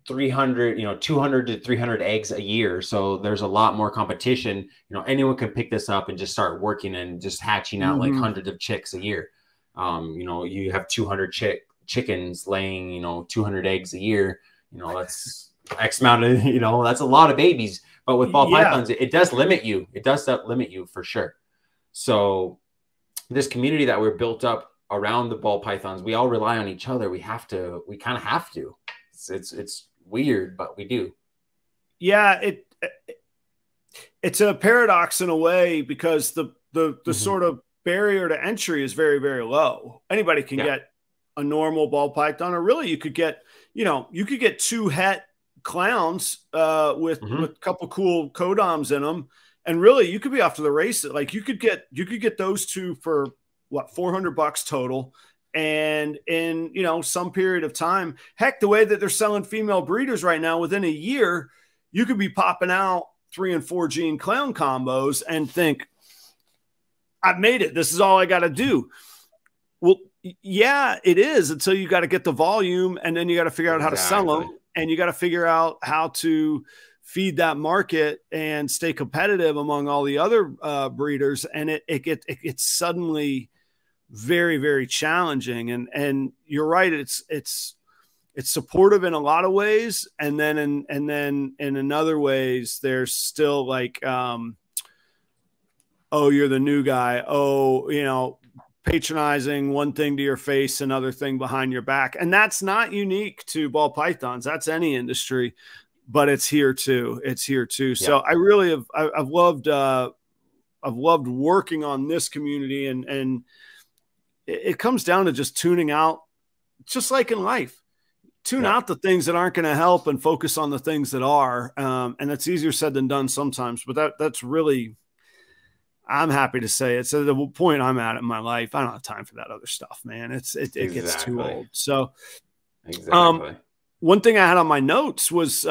200 to 300 eggs a year. So there's a lot more competition. Anyone can pick this up and just start working and just hatching out like hundreds of chicks a year. You have 200 chickens laying, 200 eggs a year. That's X amount of, that's a lot of babies. But with ball pythons, it does limit you. It does limit you for sure. So this community that we're built up around the ball pythons, we all rely on each other. We kind of have to. It's weird, but we do. Yeah, it's a paradox in a way because the sort of barrier to entry is very, very low. Anybody can get a normal ball python, or really you could get 2 het clowns with a couple cool codoms in them, and really you could be off to the races. Like you could get those 2 for what, $400 total. And in, some period of time, heck, the way that they're selling female breeders right now, within a year, you could be popping out 3 and 4 gene clown combos and think, I've made it. This is all I got to do. Well, yeah, it is, until you got to get the volume, and then you got to figure out how to sell them, and you got to figure out how to feed that market and stay competitive among all the other breeders. And it gets suddenly very, very challenging. And you're right. It's supportive in a lot of ways. And then in other ways, there's still like, oh, you're the new guy. Oh, patronizing, one thing to your face, another thing behind your back. And that's not unique to ball pythons. That's any industry, but it's here too. It's here too. Yeah. So I really I've loved working on this community, and it comes down to just tuning out, just like in life, tune out the things that aren't going to help and focus on the things that are. And that's easier said than done sometimes, but that's really, I'm happy to say it's at the point I'm at in my life. I don't have time for that other stuff, man. It gets too old. So one thing I had on my notes was,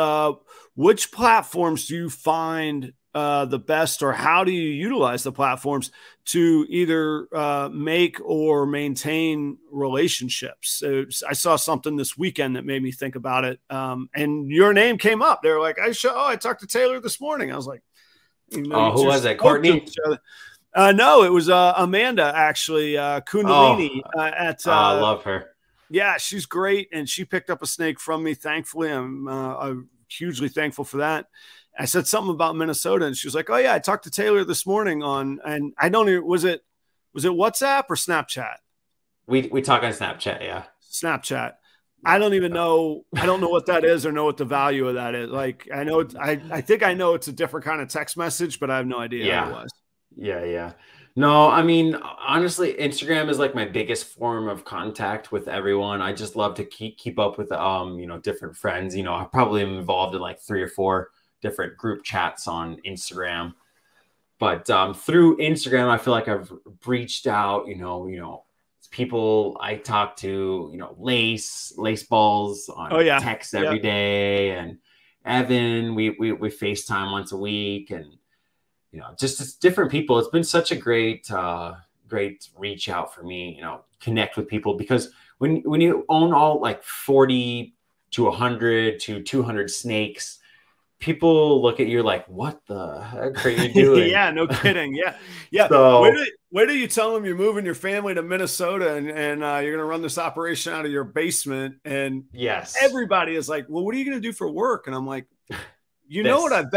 which platforms do you find the best, or how do you utilize the platforms to either make or maintain relationships? I saw something this weekend that made me think about it. And your name came up. They were like, I talked to Taylor this morning. I was like, who was that? Courtney? No, it was Amanda, actually, Kundalini. I love her. Yeah, she's great. And she picked up a snake from me. Thankfully, I'm hugely thankful for that. I said something about Minnesota, and she was like, oh yeah, I talked to Taylor this morning and I don't even, was it WhatsApp or Snapchat? We talk on Snapchat. Yeah. Snapchat. I don't even know. I don't know what that is or know what the value of that is. Like, I know I think I know it's a different kind of text message, but I have no idea what it was. Yeah. No, I mean, honestly, Instagram is like my biggest form of contact with everyone. I just love to keep up with, different friends. I probably am involved in like 3 or 4 different group chats on Instagram, but through Instagram, I feel like I've reached out, people I talk to, Lace Balls on text every day, and Evan, we FaceTime once a week, and just different people. It's been such a great reach out for me, connect with people, because when you own all like 40 to 100 to 200 snakes, people look at you like, what the heck are you doing? Yeah, no kidding. Yeah. So, where do you tell them you're moving your family to Minnesota and you're going to run this operation out of your basement? And everybody is like, well, what are you going to do for work? And I'm like, do you know what I've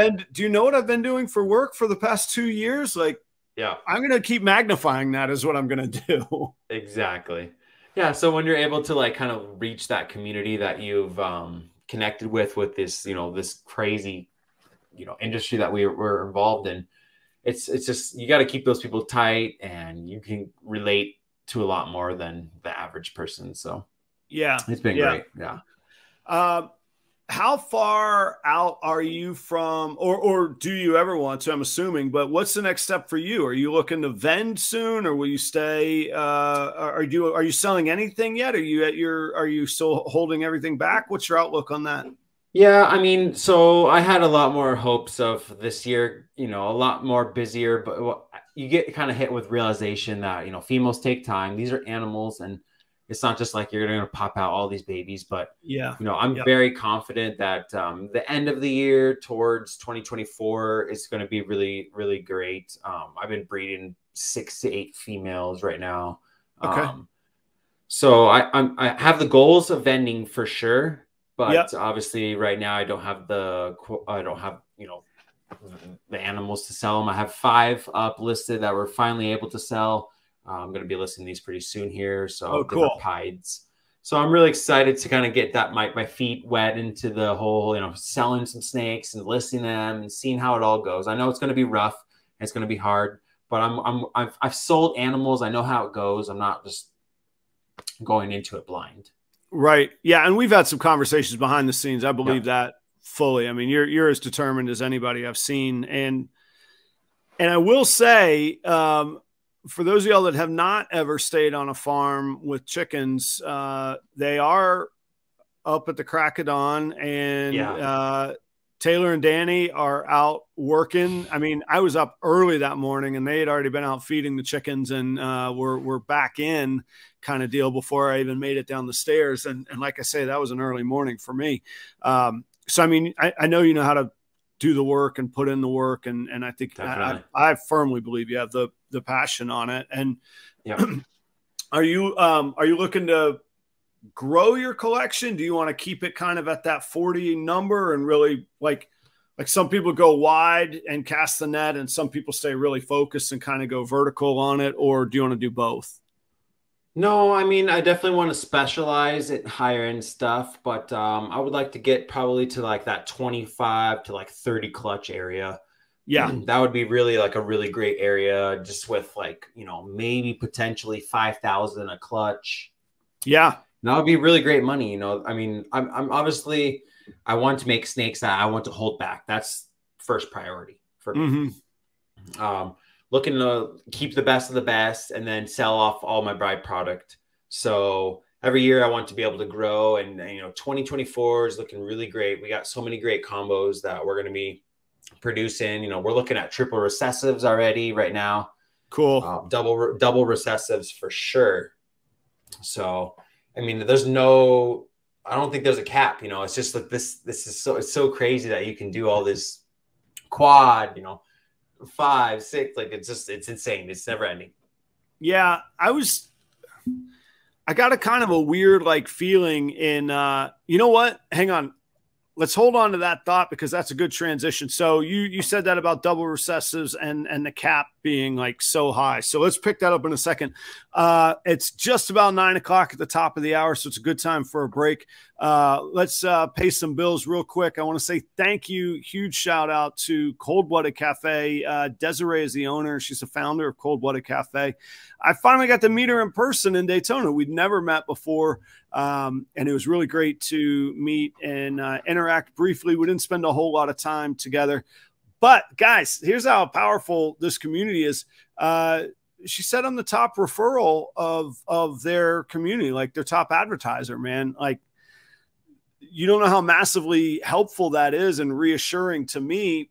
been doing for work for the past 2 years? Like, I'm going to keep magnifying that is what I'm going to do. Exactly. Yeah. So when you're able to like kind of reach that community that you've, connected with this, this crazy, industry that we're involved in, it's just, you got to keep those people tight, and you can relate to a lot more than the average person. So it's been great. Yeah. How far out are you from, or do you ever want to, I'm assuming, but what's the next step for you? Are you looking to vend soon, or will you stay, are you selling anything yet? Are you still holding everything back? What's your outlook on that? Yeah, I mean, so I had a lot more hopes of this year, you know, a lot more busier, but you get kind of hit with realization that, you know, females take time. These are animals, and it's not just like you're going to pop out all these babies, but, Yeah. you know, I'm Yeah. very confident that the end of the year towards 2024 is going to be really, really great. I've been breeding 6 to 8 females right now. Okay. So I have the goals of vending for sure, Yeah. but obviously right now I don't have, you know, the animals to sell them. I have 5 up listed that we're finally able to sell. I'm going to be listing these pretty soon here. Oh, So different cool. pieds. So I'm really excited to kind of get that my feet wet into the whole, you know, selling some snakes and listing them and seeing how it all goes. I know it's going to be rough and it's going to be hard, but I've sold animals. I know how it goes. I'm not just going into it blind. Right. Yeah. And we've had some conversations behind the scenes. I believe Yep. that fully. I mean, you're as determined as anybody I've seen. And I will say, for those of y'all that have not ever stayed on a farm with chickens, they are up at the crack of dawn, and Yeah. Taylor and Danny are out working. I mean, I was up early that morning, and they had already been out feeding the chickens, and we're back in kind of deal before I even made it down the stairs. And like I say, that was an early morning for me. So I mean, I know you know how to do the work and put in the work, and I think I firmly believe you have the passion on it. And yeah. are you looking to grow your collection? Do you want to keep it kind of at that 40 number and really like some people go wide and cast the net, and some people stay really focused and kind of go vertical on it? Or do you want to do both? No, I mean, I definitely want to specialize in higher end stuff, but I would like to get probably to like that 25 to like 30 clutch area. Yeah. That would be really like a really great area, just with like, you know, maybe potentially 5,000 a clutch. Yeah. That would be really great money. You know, I mean, I'm obviously, I want to make snakes that I want to hold back. That's first priority for me. Looking to keep the best of the best and then sell off all my bride product. So every year I want to be able to grow, and you know, 2024 is looking really great. We got so many great combos that we're going to be producing. You know, we're looking at triple recessives already right now. Cool. Double recessives for sure. So, I mean, I don't think there's a cap, you know, it's just like this is it's so crazy that you can do all this quad, you know, 5, 6, like it's insane. It's never ending. Yeah. I got a kind of a weird like feeling in, you know what? Hang on. Let's hold on to that thought, because that's a good transition. So you said that about double recessives and the cap being like so high. So let's pick that up in a second. It's just about 9 o'clock at the top of the hour, so it's a good time for a break. Let's pay some bills real quick. I want to say thank you. Huge shout out to Cold Blooded Cafe. Desiree is the owner. She's the founder of Cold Blooded Cafe. I finally got to meet her in person in Daytona. We'd never met before. And it was really great to meet and interact briefly. We didn't spend a whole lot of time together, but guys, here's how powerful this community is. She said I'm the top referral of their community, like their top advertiser, man. Like, you don't know how massively helpful that is and reassuring to me,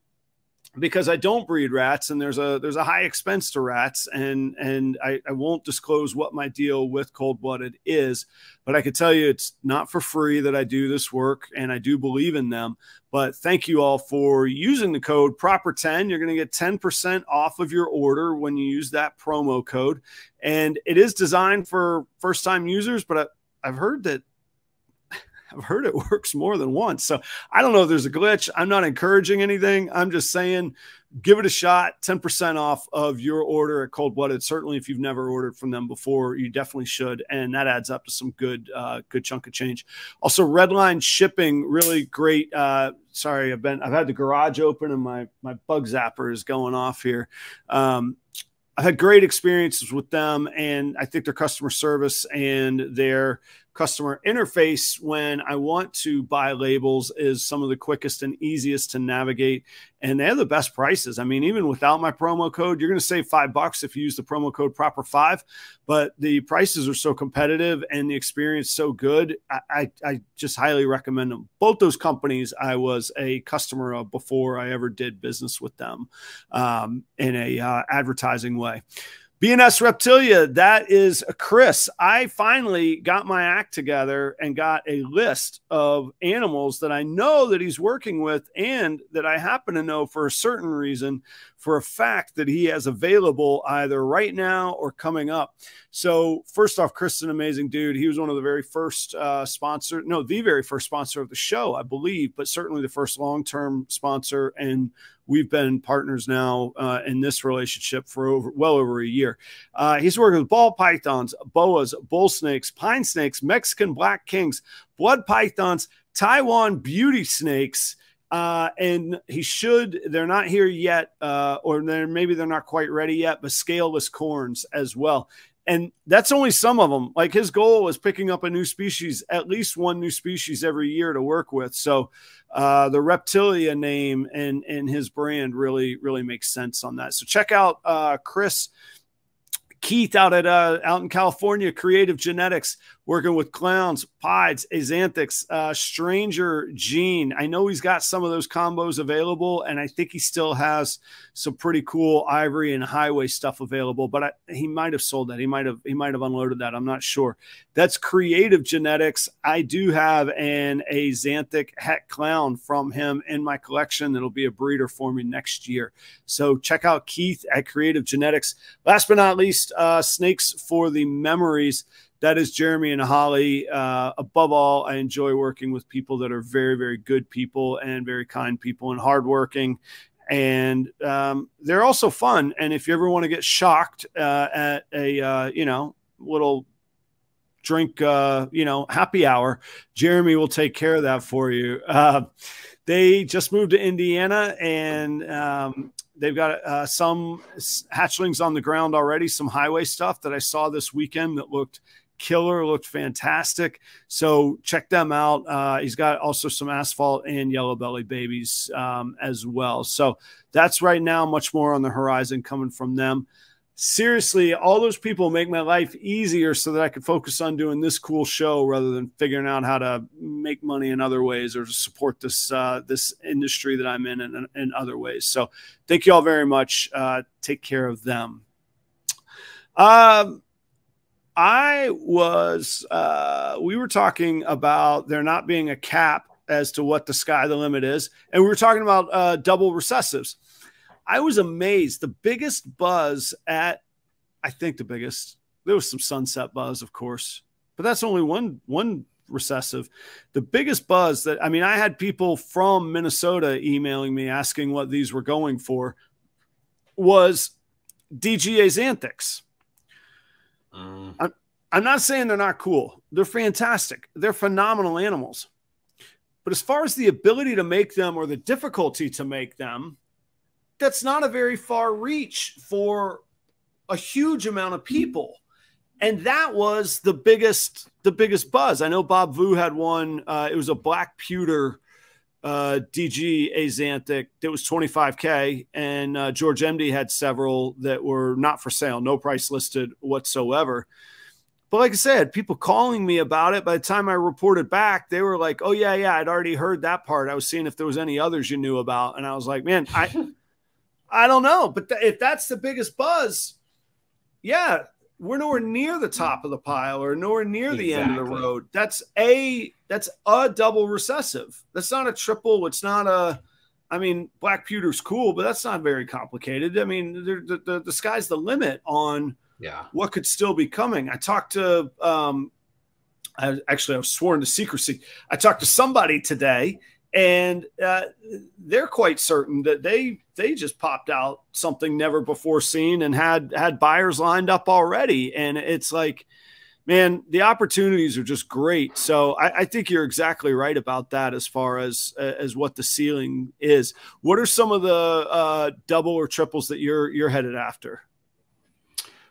because I don't breed rats, and there's a high expense to rats, and I won't disclose what my deal with Cold Blooded is, but I can tell you it's not for free that I do this work, and I do believe in them. But thank you all for using the code PROPER10. You're going to get 10% off of your order when you use that promo code, and it is designed for first-time users, but I've heard it works more than once. So I don't know if there's a glitch. I'm not encouraging anything. I'm just saying, give it a shot. 10% off of your order at Cold Blooded. Certainly, if you've never ordered from them before, you definitely should. And that adds up to some good chunk of change. Also, REDLINE shipping, really great. Sorry, I've had the garage open and my bug zapper is going off here. I've had great experiences with them, and I think their customer service and their customer interface when I want to buy labels is some of the quickest and easiest to navigate. And they have the best prices. I mean, even without my promo code, you're going to save $5 if you use the promo code proper5, but the prices are so competitive and the experience so good. I just highly recommend them. Both those companies I was a customer of before I ever did business with them in a advertising way. B and S Reptilia, that is Chris. I finally got my act together and got a list of animals that I know that he's working with and that I happen to know for a certain reason, for a fact, that he has available either right now or coming up. So first off, Chris is an amazing dude. He was one of the very first the very first sponsor of the show, I believe, but certainly the first long-term sponsor. And we've been partners now in this relationship for well over a year. He's working with ball pythons, boas, bull snakes, pine snakes, Mexican black kings, blood pythons, Taiwan beauty snakes. And they're not here yet, or maybe they're not quite ready yet, but scaleless corns as well. And that's only some of them. Like, his goal was picking up a new species, at least one new species every year to work with. So the Reptilia name and his brand really makes sense on that. So check out Keith out in California, Kreative Genetics, working with clowns, pieds, axanthics, Stranger Gene. I know he's got some of those combos available, and I think he still has some pretty cool ivory and highway stuff available, but he might have sold that. He might have unloaded that. I'm not sure. That's Kreative Genetics. I do have an axanthic het clown from him in my collection that'll be a breeder for me next year. So check out Keith at Kreative Genetics. Last but not least, Snakes for the Memories. That is Jeremy and Holly. Above all, I enjoy working with people that are very, very good people and very kind people and hardworking. And they're also fun. And if you ever want to get shocked at a, little drink, happy hour, Jeremy will take care of that for you. They just moved to Indiana, and they've got some hatchlings on the ground already, some highway stuff that I saw this weekend that looked killer, looked fantastic. So check them out. He's got also some asphalt and yellow belly babies as well. So that's right now much more on the horizon coming from them. Seriously, all those people make my life easier so that I could focus on doing this cool show rather than figuring out how to make money in other ways or to support this this industry that I'm in other ways. So thank you all very much. Take care of them. We were talking about there not being a cap as to what the sky the limit is. And we were talking about double recessives. I was amazed. The biggest buzz there was some sunset buzz, of course, but that's only one recessive. The biggest buzz I had people from Minnesota emailing me asking what these were going for was DG axanthics. I'm not saying they're not cool. They're fantastic. They're phenomenal animals. But as far as the ability to make them or the difficulty to make them, that's not a very far reach for a huge amount of people. And that was the biggest buzz. I know Bob Vu had one. It was a black pewter DG axanthic that was $25K, and George MD had several that were not for sale, no price listed whatsoever. But like I said, people calling me about it. By the time I reported back, they were like, "Oh yeah, I'd already heard that part. I was seeing if there was any others you knew about." And I was like, "Man, I don't know." But if that's the biggest buzz, yeah, we're nowhere near the top of the pile or nowhere near the end of the road. That's a double recessive. That's not a triple. It's not a. Black pewter's cool, but that's not very complicated. The sky's the limit on what could still be coming. I talked to, I was sworn to secrecy. I talked to somebody today, and they're quite certain that they just popped out something never before seen and had buyers lined up already. And it's like, man, the opportunities are just great. So I think you're exactly right about that as far as what the ceiling is. What are some of the double or triples that you're headed after?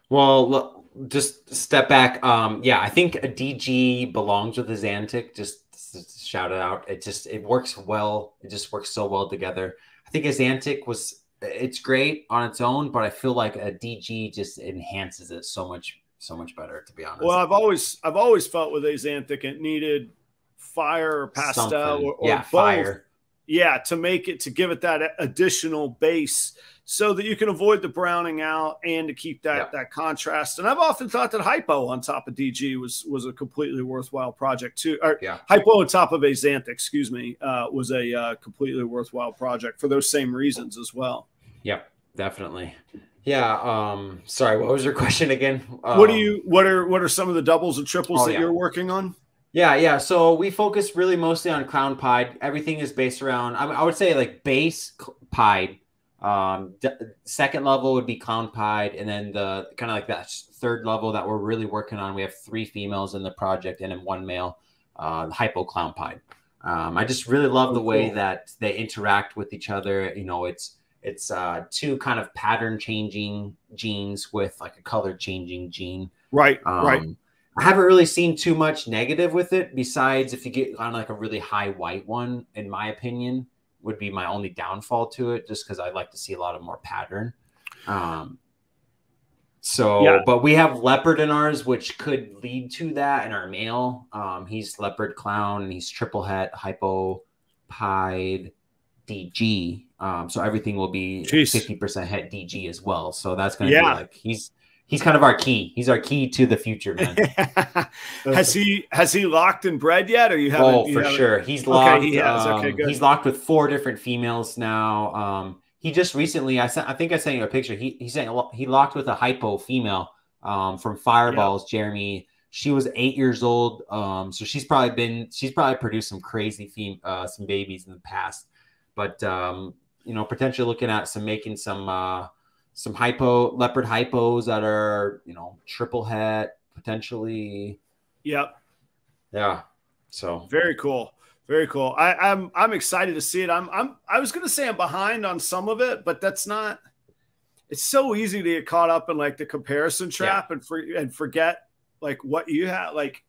Well, look, just step back. Yeah, I think a DG belongs with a Xantic. Just shout it out. It works well. It just works so well together. I think a Xantic it's great on its own, but I feel like a DG just enhances it so much better, to be honest. Well, I've always felt with a Xantic it needed fire or pastel or yeah, both. fire. Yeah, to give it that additional base so that you can avoid the browning out and to keep that contrast. And I've often thought that hypo on top of DG was a completely worthwhile project too. Or hypo on top of a Xantic, excuse me, was a completely worthwhile project for those same reasons as well. Yep, definitely. Yeah. Sorry, what was your question again? What are some of the doubles and triples that you're working on? Yeah. So we focus really mostly on clown pied. Everything is based around, I would say like base pied. Second level would be clown pied. And then the kind of like that third level that we're really working on, we have 3 females in the project and then 1 male, hypo clown pied. I just really love the way that they interact with each other. You know, it's 2 kind of pattern changing genes with like a color changing gene. Right. Right. I haven't really seen too much negative with it, besides if you get on like a really high white one, in my opinion, would be my only downfall to it, just because I'd like to see a lot of more pattern. But we have leopard in ours, which could lead to that in our male. He's leopard clown and he's triple het, hypo pied DG. So everything will be 50% het DG as well. So that's going to be like, he's kind of our key. He's our key to the future, man. Has he locked and bred yet, or you haven't? Oh, for sure. He's locked. Okay, he has. Okay, good. He's locked with 4 different females now. He just recently, I think I sent you a picture. He locked with a hypo female from Fireballs, Jeremy. She was 8 years old. So she's probably produced some crazy some babies in the past. But you know, potentially looking at making some leopard hypos that are, you know, triple het potentially. Yep. Yeah. So very cool. Very cool. I'm excited to see it. I was going to say I'm behind on some of it, but that's not. It's so easy to get caught up in like the comparison trap and forget like what you have. Like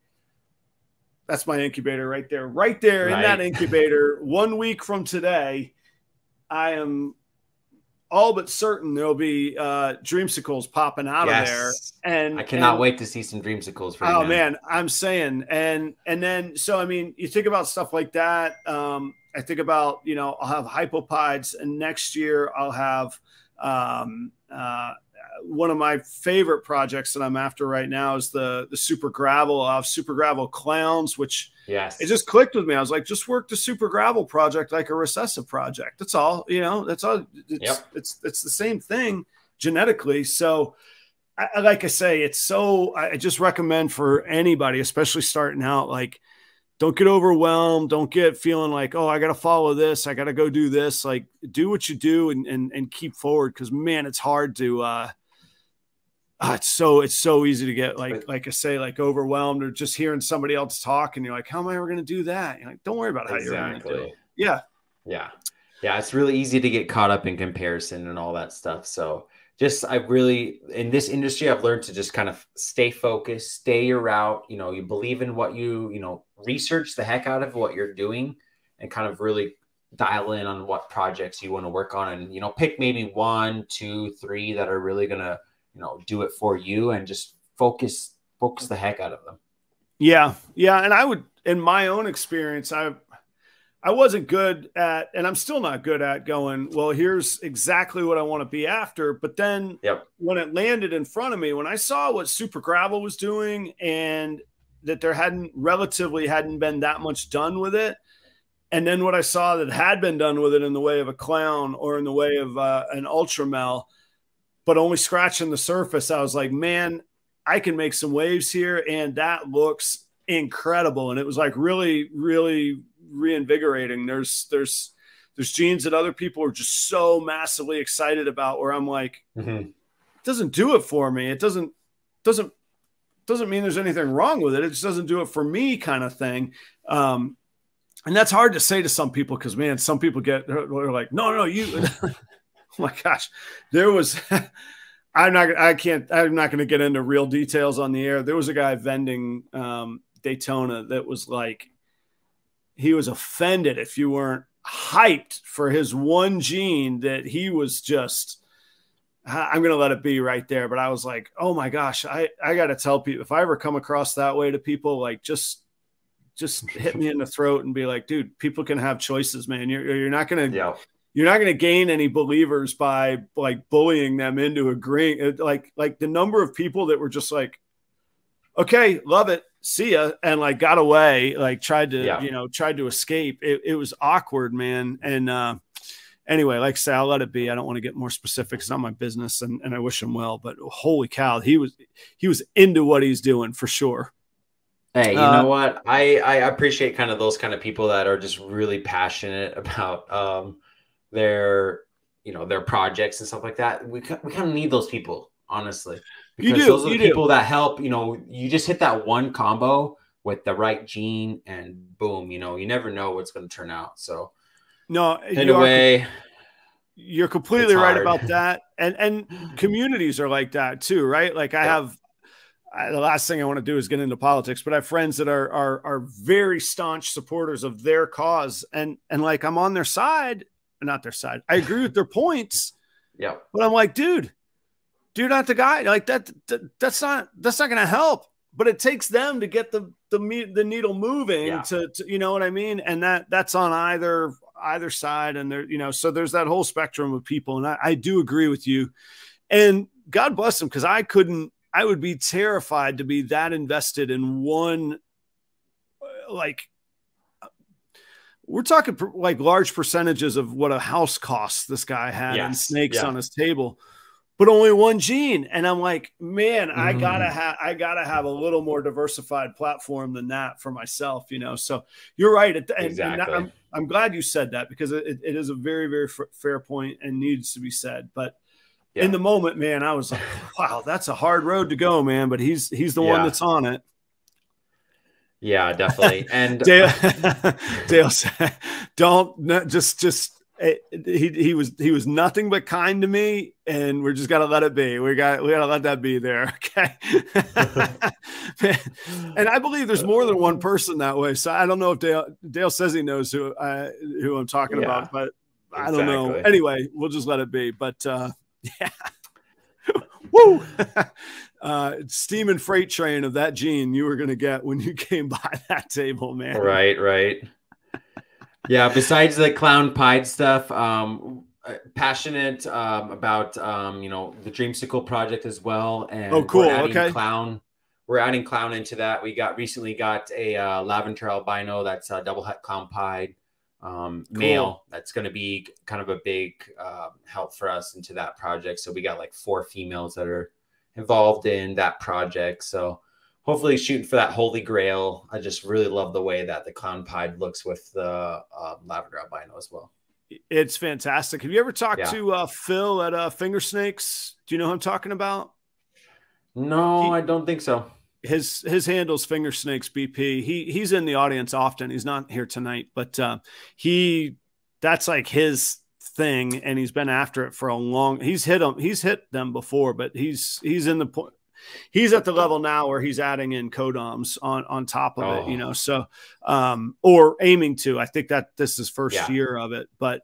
that's my incubator right there. Right there in that incubator. 1 week from today, I am all but certain there'll be dreamsicles popping out of there. And I cannot wait to see some dreamsicles for you. Oh man, I'm saying. And then, so, I mean, you think about stuff like that. I think about, you know, I'll have hypopides, and next year I'll have one of my favorite projects that I'm after right now is the super gravel. I'll have super gravel clowns, which it just clicked with me. I was like, just work the super gravel project like a recessive project. That's all, you know, that's all. It's the same thing genetically. So like I say, I just recommend for anybody, especially starting out, like, don't get overwhelmed. Don't get feeling like, oh, I got to follow this. I got to go do this. Like, do what you do and keep forward. Cause man, it's hard to, it's so easy to get like I say, like overwhelmed, or just hearing somebody else talk and you're like, how am I ever going to do that? You're like, don't worry about how you're going to do it. Yeah. It's really easy to get caught up in comparison and all that stuff. So in this industry, I've learned to just kind of stay focused, stay your route. You know, you believe in what you research the heck out of what you're doing, and kind of really dial in on what projects you want to work on, and, you know, pick maybe 1, 2, 3 that are really going to, you know, do it for you, and just focus the heck out of them. Yeah. And I would, in my own experience, I wasn't good at, and I'm still not good at going, well, here's exactly what I want to be after. But then when it landed in front of me, when I saw what Super Gravel was doing, and that there hadn't been that much done with it, and then what I saw that had been done with it in the way of a clown or in the way of an ultramel, but only scratching the surface, I was like, man, I can make some waves here, and that looks incredible. And it was like really, really reinvigorating. There's genes that other people are just so massively excited about, where I'm like, it doesn't do it for me. It doesn't mean there's anything wrong with it. It just doesn't do it for me, kind of thing. And that's hard to say to some people, because man, some people they're like, no, you. Oh my gosh, I'm not going to get into real details on the air. There was a guy vending Daytona that was like, he was offended if you weren't hyped for his one gene, that he was just, I'm going to let it be right there. But I was like, oh my gosh, I got to tell people, if I ever come across that way to people, like just hit me in the throat and be like, dude, people can have choices, man. You're not going to, you're not going to gain any believers by like bullying them into agreeing. Like the number of people that were just like, okay, love it, see ya, and like got away, like tried to escape. It was awkward, man. And anyway, like I say, I'll let it be. I don't want to get more specific. It's not my business, and I wish him well. But holy cow, he was into what he's doing for sure. Hey, you know what? I appreciate kind of those kind of people that are just really passionate about their projects and stuff like that. We kind of need those people, honestly. Because those are the people that help. You just hit that one combo with the right gene, and boom, you never know what's going to turn out. So, no, in a way, you're completely right about that. And communities are like that too, right? Like I have, the last thing I want to do is get into politics, but I have friends that are very staunch supporters of their cause, and like I'm on their side, not their side. I agree with their points. Yeah, but I'm like, dude, you're not the guy. Like that's not going to help. But it takes them to get the needle moving to you know what I mean? And that's on either side. And there, so there's that whole spectrum of people. And I do agree with you. And God bless them, because I would be terrified to be that invested in one, like, we're talking like large percentages of what a house costs this guy had and snakes on his table, but only one gene. And I'm like, man, I gotta have a little more diversified platform than that for myself, So you're right. Exactly. And I'm glad you said that, because it is a very, very fair point and needs to be said. But in the moment, man, I was like, wow, that's a hard road to go, man. But he's the one that's on it. Yeah, definitely. And Dale said, he was nothing but kind to me, and we're just gotta let it be. We gotta let that be there. Okay. And I believe there's more than one person that way. So I don't know if Dale says he knows who I'm talking about, but I don't know. Anyway, we'll just let it be. But yeah. Woo. Steam and freight train of that gene you were going to get when you came by that table, man. Right. Yeah. Besides the clown pied stuff, passionate about the Dreamsicle project as well. And oh, cool. We're adding clown into that. We recently got a lavender albino that's a double het clown pied male. That's going to be kind of a big help for us into that project. So we got like 4 females that are involved in that project. So hopefully shooting for that holy grail. I just really love the way that the clown pied looks with the lavender albino as well. It's fantastic. Have you ever talked to Phil at Finger Snakes? Do you know who I'm talking about? No, I don't think so. His handle's Finger Snakes BP. He's in the audience often. He's not here tonight, but that's like his thing, and he's been after it for a long. He's hit them before, but he's at the level now where he's adding in codoms on top of it, So or aiming to. I think that this is first year of it, but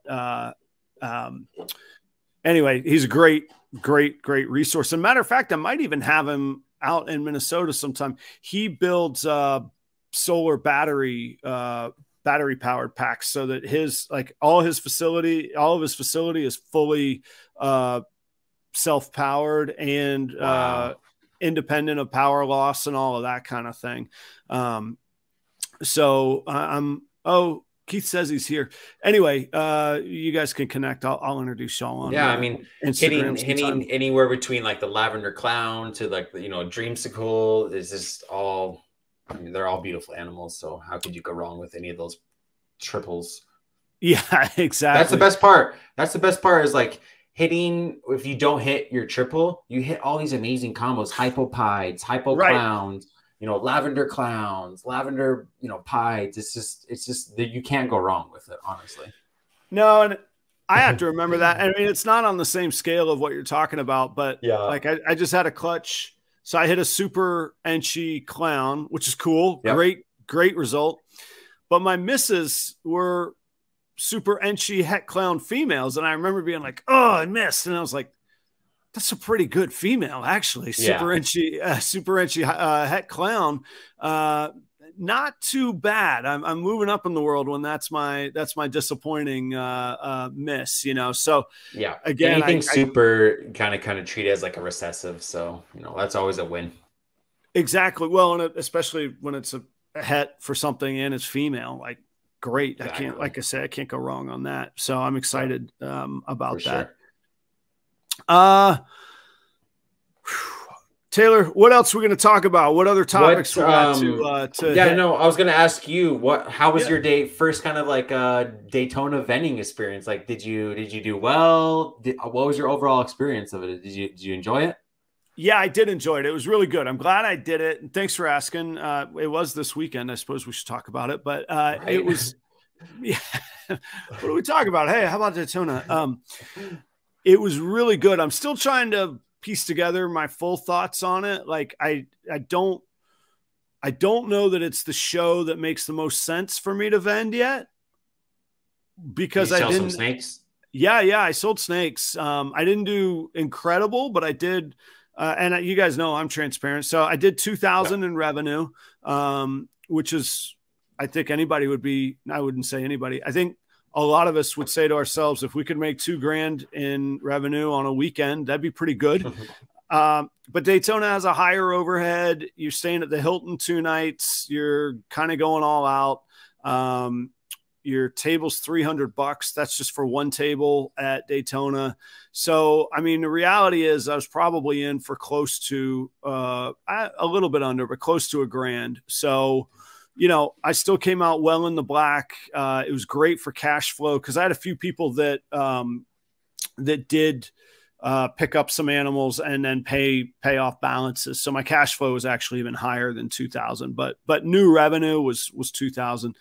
anyway, he's a great resource. As a matter of fact, I might even have him out in Minnesota sometime. He builds solar battery powered packs, so that all of his facility is fully self-powered and independent of power loss and all of that kind of thing. Keith says he's here. Anyway, you guys can connect. I'll introduce y'all on. Yeah, I mean, hitting anywhere between like the lavender clown to like the dreamsicle is just all. I mean, they're all beautiful animals. So how could you go wrong with any of those triples? Yeah, exactly. That's the best part. That's the best part is like hitting. If you don't hit your triple, you hit all these amazing combos: hypopides, hypoclowns. Lavender clowns, lavender, pieds. It's just that you can't go wrong with it, honestly. No, and I have to remember that. I mean, it's not on the same scale of what you're talking about, but Yeah. like I just had a clutch. So I hit a super enchy clown, which is cool. Yep. Great result. But my misses were super enchy het clown females. And I remember being like, oh, I missed. And I was like, that's a pretty good female, actually. Super enchy het clown. Not too bad. I'm moving up in the world when that's my disappointing miss, you know. So yeah, again, anything super kind of treat as like a recessive. So, you know, that's always a win. Exactly. Well, and especially when it's a het for something and it's female, like great. Exactly. I can't, like I said, I can't go wrong on that. So I'm excited about that. Sure. Taylor, what else are we going to talk about? What other topics we got to yeah, hit? No, I was going to ask you how was your day first kind of like Daytona vending experience? Like, did you do well? What was your overall experience of it? Did you enjoy it? Yeah, I did enjoy it. It was really good. I'm glad I did it. And thanks for asking. It was this weekend. I suppose we should talk about it, but right. It was, yeah. What are we talking about? Hey, how about Daytona? It was really good. I'm still trying to piece together my full thoughts on it. Like I don't know that it's the show that makes the most sense for me to vend yet, because I didn't. Some snakes. Yeah, I sold snakes. I didn't do incredible, but I did. And you guys know I'm transparent. So I did 2,000 in revenue, which is, I think anybody would be. I wouldn't say anybody. I think a lot of us would say to ourselves, if we could make $2,000 in revenue on a weekend, that'd be pretty good. But Daytona has a higher overhead. You're staying at the Hilton 2 nights. You're kind of going all out. Your table's $300. That's just for one table at Daytona. So, I mean, the reality is I was probably in for close to a little bit under, but close to $1,000. So, you know, I still came out well in the black. It was great for cash flow because I had a few people that did pick up some animals and then pay off balances. So my cash flow was actually even higher than 2,000, but new revenue was 2,000.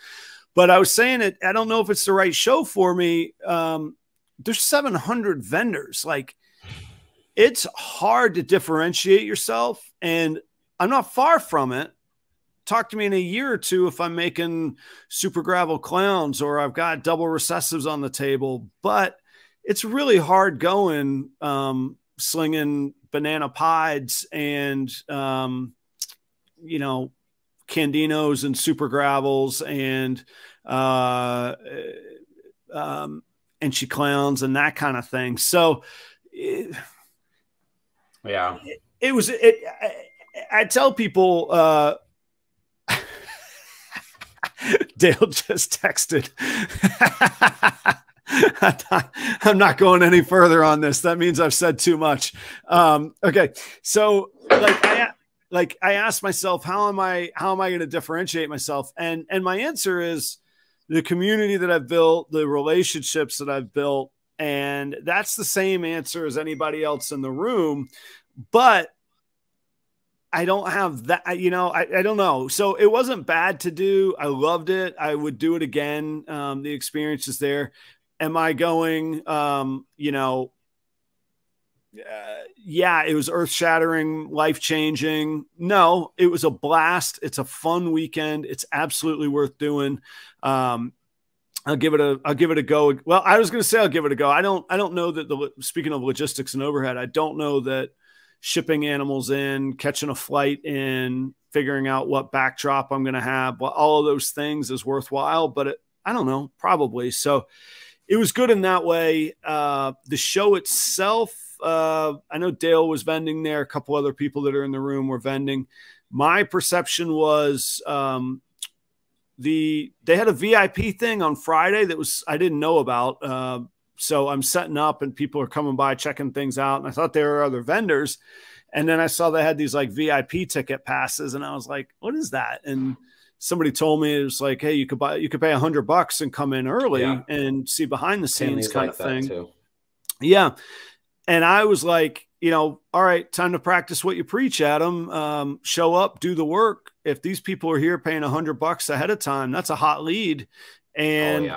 But I was saying it, I don't know if it's the right show for me. There's 700 vendors. Like, it's hard to differentiate yourself, and I'm not far from it. Talk to me in a year or two if I'm making super gravel clowns or I've got double recessives on the table, but it's really hard going, slinging banana pieds and, you know, Candinos and super gravels and she clowns and that kind of thing. So yeah, I tell people, Dale just texted. I'm not going any further on this. That means I've said too much. Okay. So I asked myself, how am I going to differentiate myself? And my answer is the community that I've built, the relationships that I've built. And that's the same answer as anybody else in the room, but I don't have that, you know, I don't know. So it wasn't bad to do. I loved it. I would do it again. The experience is there. Am I going, you know, yeah, it was earth shattering, life changing. No, it was a blast. It's a fun weekend. It's absolutely worth doing. I'll give it a go. Well, I was going to say, I'll give it a go. I don't know that speaking of logistics and overhead, I don't know that shipping animals in, catching a flight in, figuring out what backdrop I'm going to have, well, all of those things is worthwhile, but I don't know, probably. So it was good in that way. The show itself, I know Dale was vending there. A couple other people that are in the room were vending. My perception was they had a VIP thing on Friday that was I didn't know about. So I'm setting up and people are coming by checking things out. And I thought there were other vendors. And then I saw they had these like VIP ticket passes. And I was like, what is that? And somebody told me it was like, hey, you could pay $100 and come in early and see behind the scenes kind of thing. Too. Yeah. And I was like, you know, all right, time to practice what you preach, Adam. Show up, do the work. If these people are here paying $100 ahead of time, that's a hot lead. And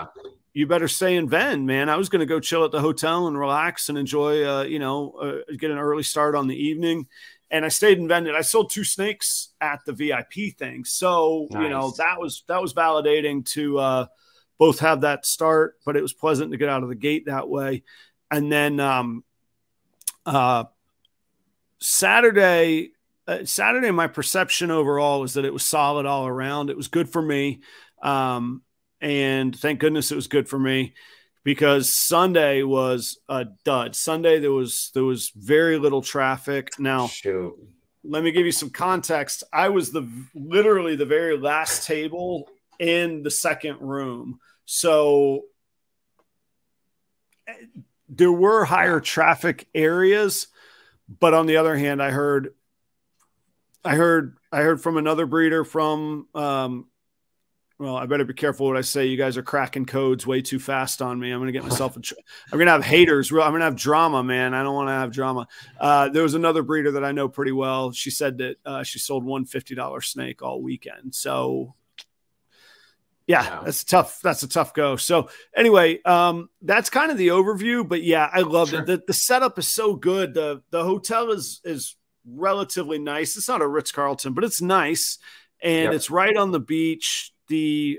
you better stay in Ven, man. I was going to go chill at the hotel and relax and enjoy, you know, get an early start on the evening. And I stayed in Ven, and I sold 2 snakes at the VIP thing. So, Nice. you know, that was validating to both have that start, but it was pleasant to get out of the gate that way. And then Saturday, my perception overall was that it was solid all around. It was good for me. And thank goodness it was good for me, because Sunday was a dud. Sunday, there was very little traffic. Now, shoot, let me give you some context. I was literally the very last table in the second room. So there were higher traffic areas, but on the other hand, I heard from another breeder from, well, I better be careful what I say. You guys are cracking codes way too fast on me. I'm going to get myself I'm going to have haters. I'm going to have drama, man. I don't want to have drama. There was another breeder that I know pretty well. She said that she sold one $50 snake all weekend. So yeah, that's a tough go. So anyway, that's kind of the overview, but yeah, I love it. The setup is so good. The hotel is relatively nice. It's not a Ritz-Carlton, but it's nice. And it's right on the beach. The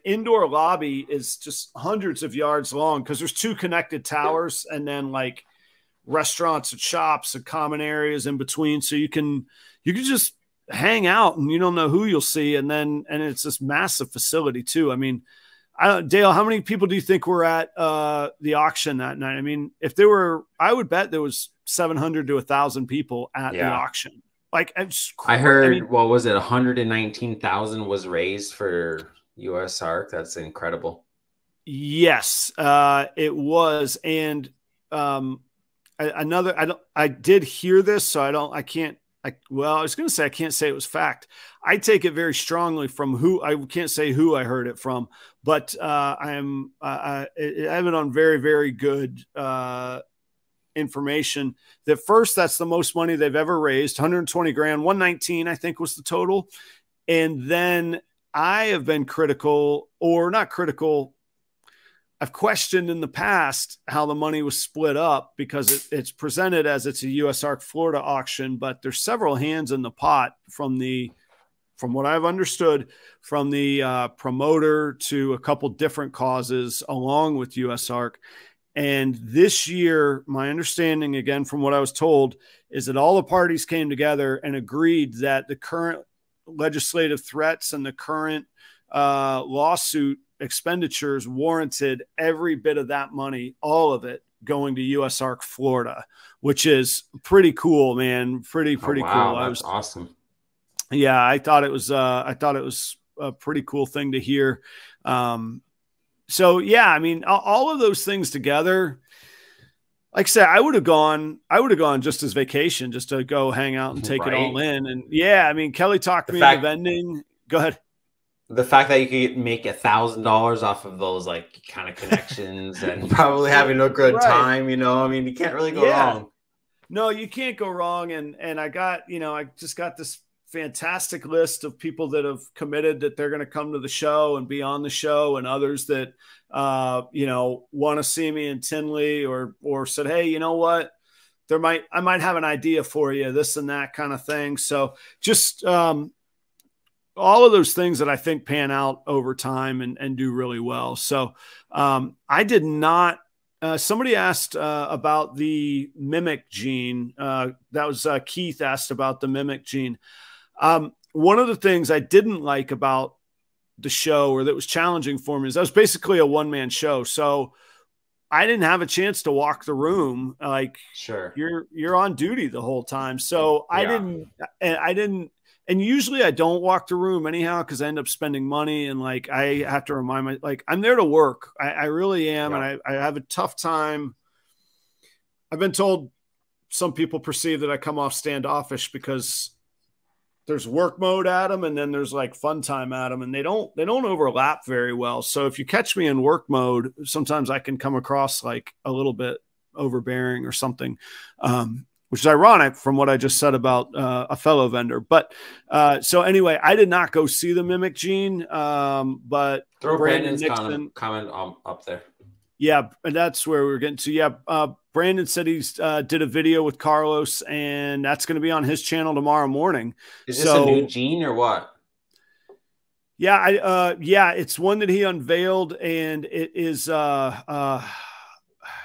indoor lobby is just hundreds of yards long, because there's 2 connected towers and then like restaurants and shops and common areas in between. So you can just hang out and you don't know who you'll see. And it's this massive facility too. I mean, Dale, how many people do you think were at the auction that night? I mean, I would bet there was 700 to 1,000 people at the auction. Like, I heard, what was it? 119,000 was raised for US ARC. That's incredible. Yes, it was. And I did hear this, so I was going to say, I can't say it was fact. I take it very strongly from I can't say who I heard it from, but I have it on very, very good information that first, that's the most money they've ever raised, 120 grand, 119 I think was the total. And then I have been critical, or not critical, I've questioned in the past how the money was split up, because it's presented as it's a US ARC Florida auction, but there's several hands in the pot from what I've understood, from the promoter to a couple different causes along with US ARC. And this year, my understanding, again, from what I was told, is that all the parties came together and agreed that the current legislative threats and the current lawsuit expenditures warranted every bit of that money, all of it, going to US ARC Florida, which is pretty cool, man. Pretty cool. That's awesome. Yeah, I thought it was a pretty cool thing to hear. So yeah, I mean, all of those things together, like I said, I would have gone just as vacation, just to go hang out and take it all in. And yeah, I mean, Kelly talked me into vending. Go ahead. The fact that you could make $1,000 off of those, like, kind of connections and probably having a good time, you know, I mean, you can't really go wrong. No, you can't go wrong. And I got, I just got this fantastic list of people that have committed that they're going to come to the show and be on the show, and others that, want to see me in Tinley or said, hey, you know what, I might have an idea for you, this and that kind of thing. So just, all of those things that I think pan out over time and do really well. So I did not, somebody asked about the mimic gene. That was Keith asked about the mimic gene. One of the things I didn't like about the show, or that was challenging for me, is that was basically a one-man show. So I didn't have a chance to walk the room. Like, sure, you're on duty the whole time. So I didn't, and usually I don't walk the room anyhow, because I end up spending money, and like, I have to remind my, like, I'm there to work. I really am. And I have a tough time. I've been told some people perceive that I come off standoffish because there's work mode at them, and then there's like fun time at them, and they don't overlap very well. So if you catch me in work mode, sometimes I can come across like a little bit overbearing or something. which is ironic from what I just said about a fellow vendor. But so anyway, I did not go see the Mimic Gene, but throw Brandon Brandon's Nixon comment up there. Yeah, and that's where we're getting to. Yeah, Brandon said he's did a video with Carlos, and that's going to be on his channel tomorrow morning. Is this a new gene or what? Yeah, yeah, it's one that he unveiled, and it is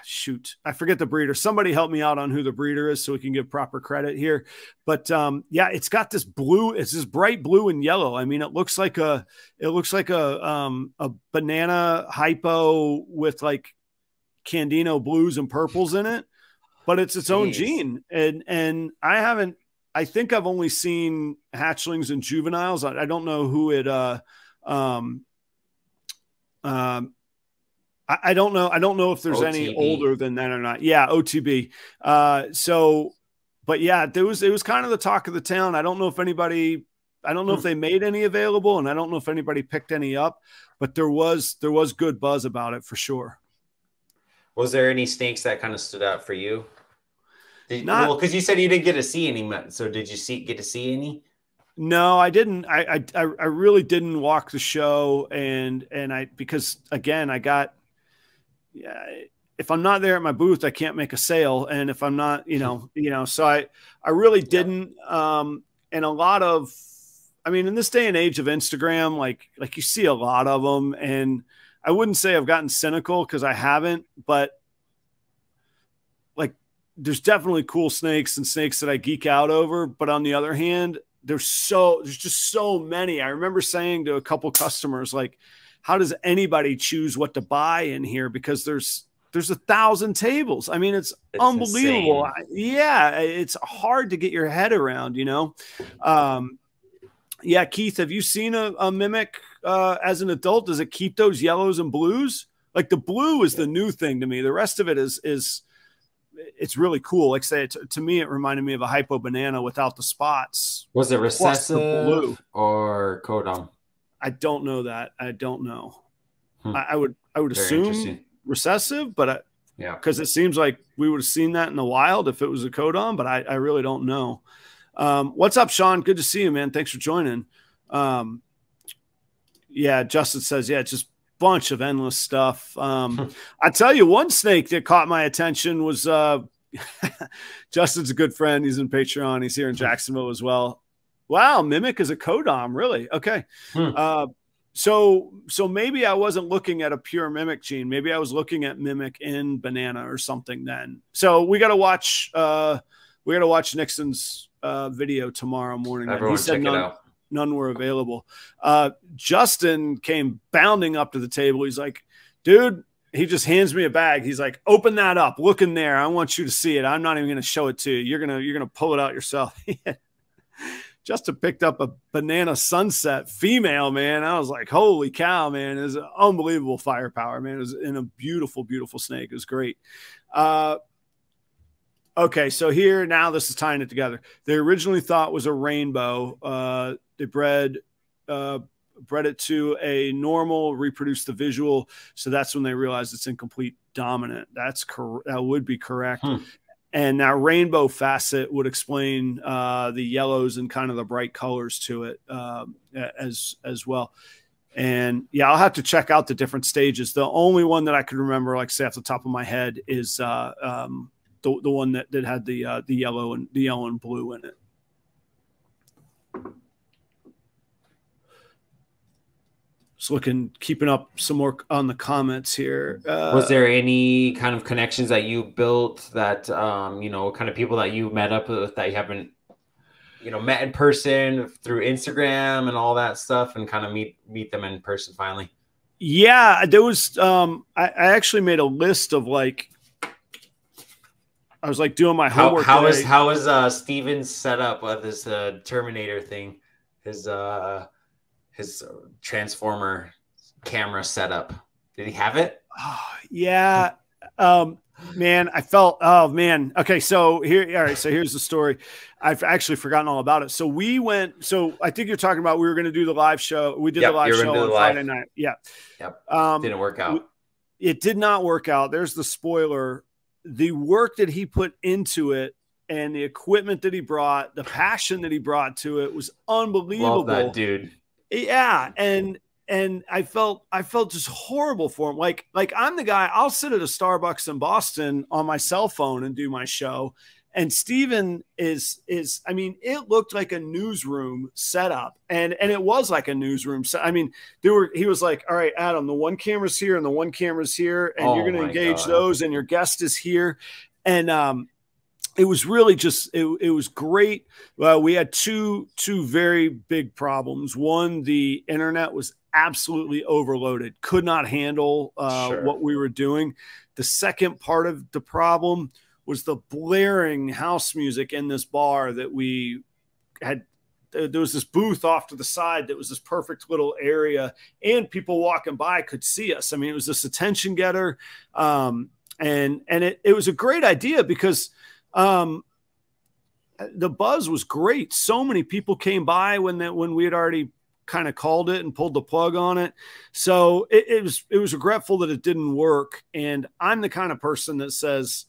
shoot, I forget the breeder. Somebody help me out on who the breeder is so we can give proper credit here. But yeah, it's got this blue, it's this bright blue and yellow. I mean, it looks like a banana hypo with like Candino blues and purples in it, but it's its own gene. And I think I've only seen hatchlings and juveniles. I don't know who it I don't know. I don't know if there's any older than that or not. Yeah, OTB. So, but yeah, it was kind of the talk of the town. I don't know if anybody, I don't know if they made any available, and I don't know if anybody picked any up, but there was good buzz about it for sure. Was there any snakes that kind of stood out for you? Well, because you said you didn't get to see any, so did you get to see any? No, I didn't. I really didn't walk the show, and because again, I got. Yeah, if I'm not there at my booth, I can't make a sale. And if I'm not, so I really didn't. And a lot of, I mean, in this day and age of Instagram, like you see a lot of them, and I wouldn't say I've gotten cynical because I haven't, but like there's definitely cool snakes and snakes that I geek out over. But on the other hand, there's just so many. I remember saying to a couple customers, like, how does anybody choose what to buy in here? Because there's 1,000 tables. I mean, it's unbelievable. Insane. Yeah. It's hard to get your head around, yeah. Keith, have you seen a Mimic as an adult? Does it keep those yellows and blues? Like the blue is the new thing to me. The rest of it is it's really cool. Like say to me, it reminded me of a hypo banana without the spots. Was it recessive blue or codon? I don't know that. I don't know. I would assume recessive, but yeah, because it seems like we would have seen that in the wild if it was a codon, but I really don't know. What's up, Sean? Good to see you, man. Thanks for joining. Yeah, Justin says, yeah, just bunch of endless stuff. I tell you, one snake that caught my attention was Justin's a good friend. He's in Patreon. He's here in Jacksonville as well. Wow, Mimic is a codom, really? Okay. So maybe I wasn't looking at a pure Mimic gene. Maybe I was looking at Mimic in banana or something then. So we got to watch Nixon's video tomorrow morning. Everyone check it out. None were available. Justin came bounding up to the table. He's like, dude, he just hands me a bag. He's like, open that up. Look in there. I want you to see it. I'm not even going to show it to you. You're going to pull it out yourself. Justin picked up a banana sunset female, man. I was like, holy cow, man. It was unbelievable firepower, man. It was in a beautiful, beautiful snake. It was great. Okay, so here now this is tying it together. They originally thought it was a rainbow. They bred it to a normal, reproduced the visual. So that's when they realized it's incomplete dominant. That would be correct. And that rainbow facet would explain the yellows and kind of the bright colors to it as well. And yeah, I'll have to check out the different stages. The only one that I could remember, like say off the top of my head, is the one that had the yellow and blue in it. Just keeping up some more on the comments here. Was there any kind of connections that you built that, kind of people that you met up with that you haven't, met in person through Instagram and all that stuff, and kind of meet them in person finally? Yeah, there was, I actually made a list of like, I was like doing my homework. How is Steven's setup of this Terminator thing? His transformer camera setup. Did he have it? Oh, yeah. Man, I felt, oh man. Okay. So here, all right. So here's the story. I've actually forgotten all about it. So we went, so I think you're talking about, we were going to do the live show. We did the live show on Friday night. Yeah. Yep. Didn't work out. It did not work out. There's the spoiler. The work that he put into it and the equipment that he brought, the passion that he brought to it was unbelievable. Love that dude. Yeah. And I felt just horrible for him. Like I'm the guy, I'll sit at a Starbucks in Boston on my cell phone and do my show. And Steven is, I mean, it looked like a newsroom setup, and it was like a newsroom. So, I mean, he was like, all right, Adam, the one camera's here and the one camera's here, and you're going to engage those, and your guest is here. And, it was really just, it was great. We had two very big problems. One, the internet was absolutely overloaded, could not handle what we were doing. The second part of the problem was the blaring house music in this bar that we had. There was this booth off to the side that was this perfect little area, and people walking by could see us. I mean, it was this attention getter. And it was a great idea because the buzz was great. So many people came by when we had already kind of called it and pulled the plug on it. So it was regretful that it didn't work. And I'm the kind of person that says,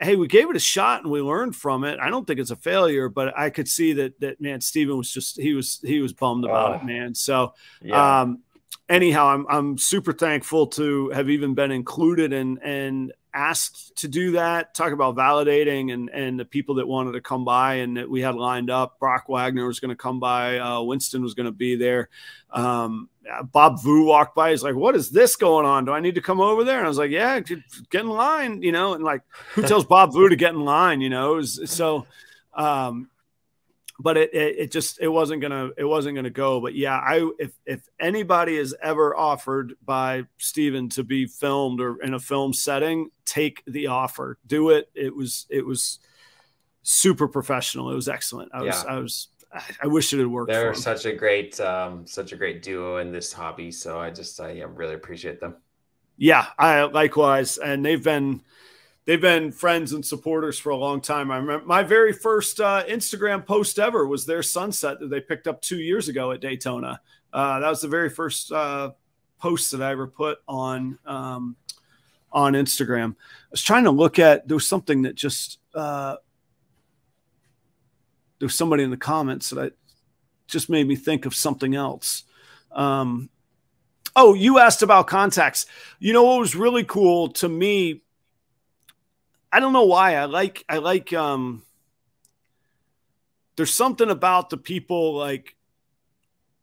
hey, we gave it a shot and we learned from it. I don't think it's a failure, but I could see that man, Steven was just, he was bummed about it, man. So, yeah. Anyhow, I'm super thankful to have even been included and asked to do that. Talk about validating and the people that wanted to come by and that we had lined up. Brock Wagner was going to come by. Winston was going to be there. Bob Vu walked by. He's like, what is this going on? Do I need to come over there? And I was like, yeah, get in line, you know, and like, who tells Bob Vu to get in line, you know? So, but it wasn't gonna go. But yeah, if anybody is ever offered by Steven to be filmed or in a film setting, take the offer, do it. It was super professional. It was excellent. I wish it had worked. They're such a great duo in this hobby. So I really appreciate them. Yeah, I likewise. And they've been friends and supporters for a long time. I remember my very first Instagram post ever was their sunset that they picked up 2 years ago at Daytona. That was the very first post that I ever put on Instagram. I was trying to look at, there was something that just, there was somebody in the comments that just made me think of something else. Oh, you asked about contacts. You know what was really cool to me? I don't know why I like there's something about the people like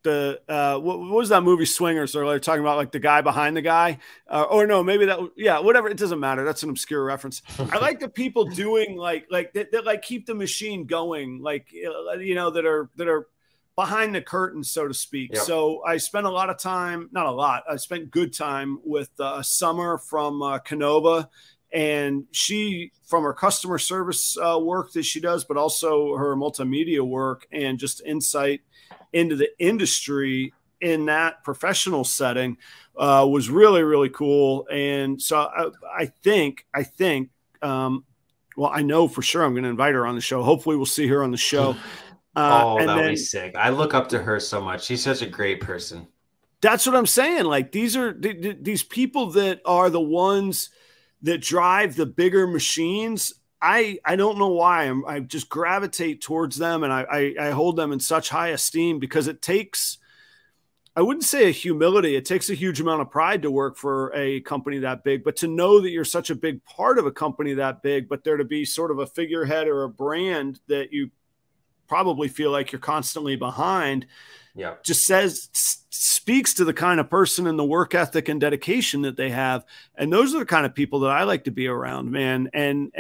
the what was that movie Swingers, or they're talking about like the guy behind the guy, or no, maybe that, yeah, whatever, it doesn't matter, that's an obscure reference. I like the people doing like that like keep the machine going, like, you know, that are behind the curtain, so to speak. Yep. So I spent a lot of time, not a lot, I spent good time with Summer from Canova. And she, from her customer service work that she does, but also her multimedia work and just insight into the industry in that professional setting, was really, really cool. And so I think, well, I know for sure I'm going to invite her on the show. Hopefully we'll see her on the show. That would be sick. I look up to her so much. She's such a great person. That's what I'm saying. Like, these are these people that are the ones that drive the bigger machines. I don't know why I just gravitate towards them, and I hold them in such high esteem, because it takes, I wouldn't say a humility, it takes a huge amount of pride to work for a company that big, but to know that you're such a big part of a company that big, but there to be sort of a figurehead or a brand that you probably feel like you're constantly behind. Yeah, just speaks to the kind of person and the work ethic and dedication that they have. And those are the kind of people that I like to be around, man. And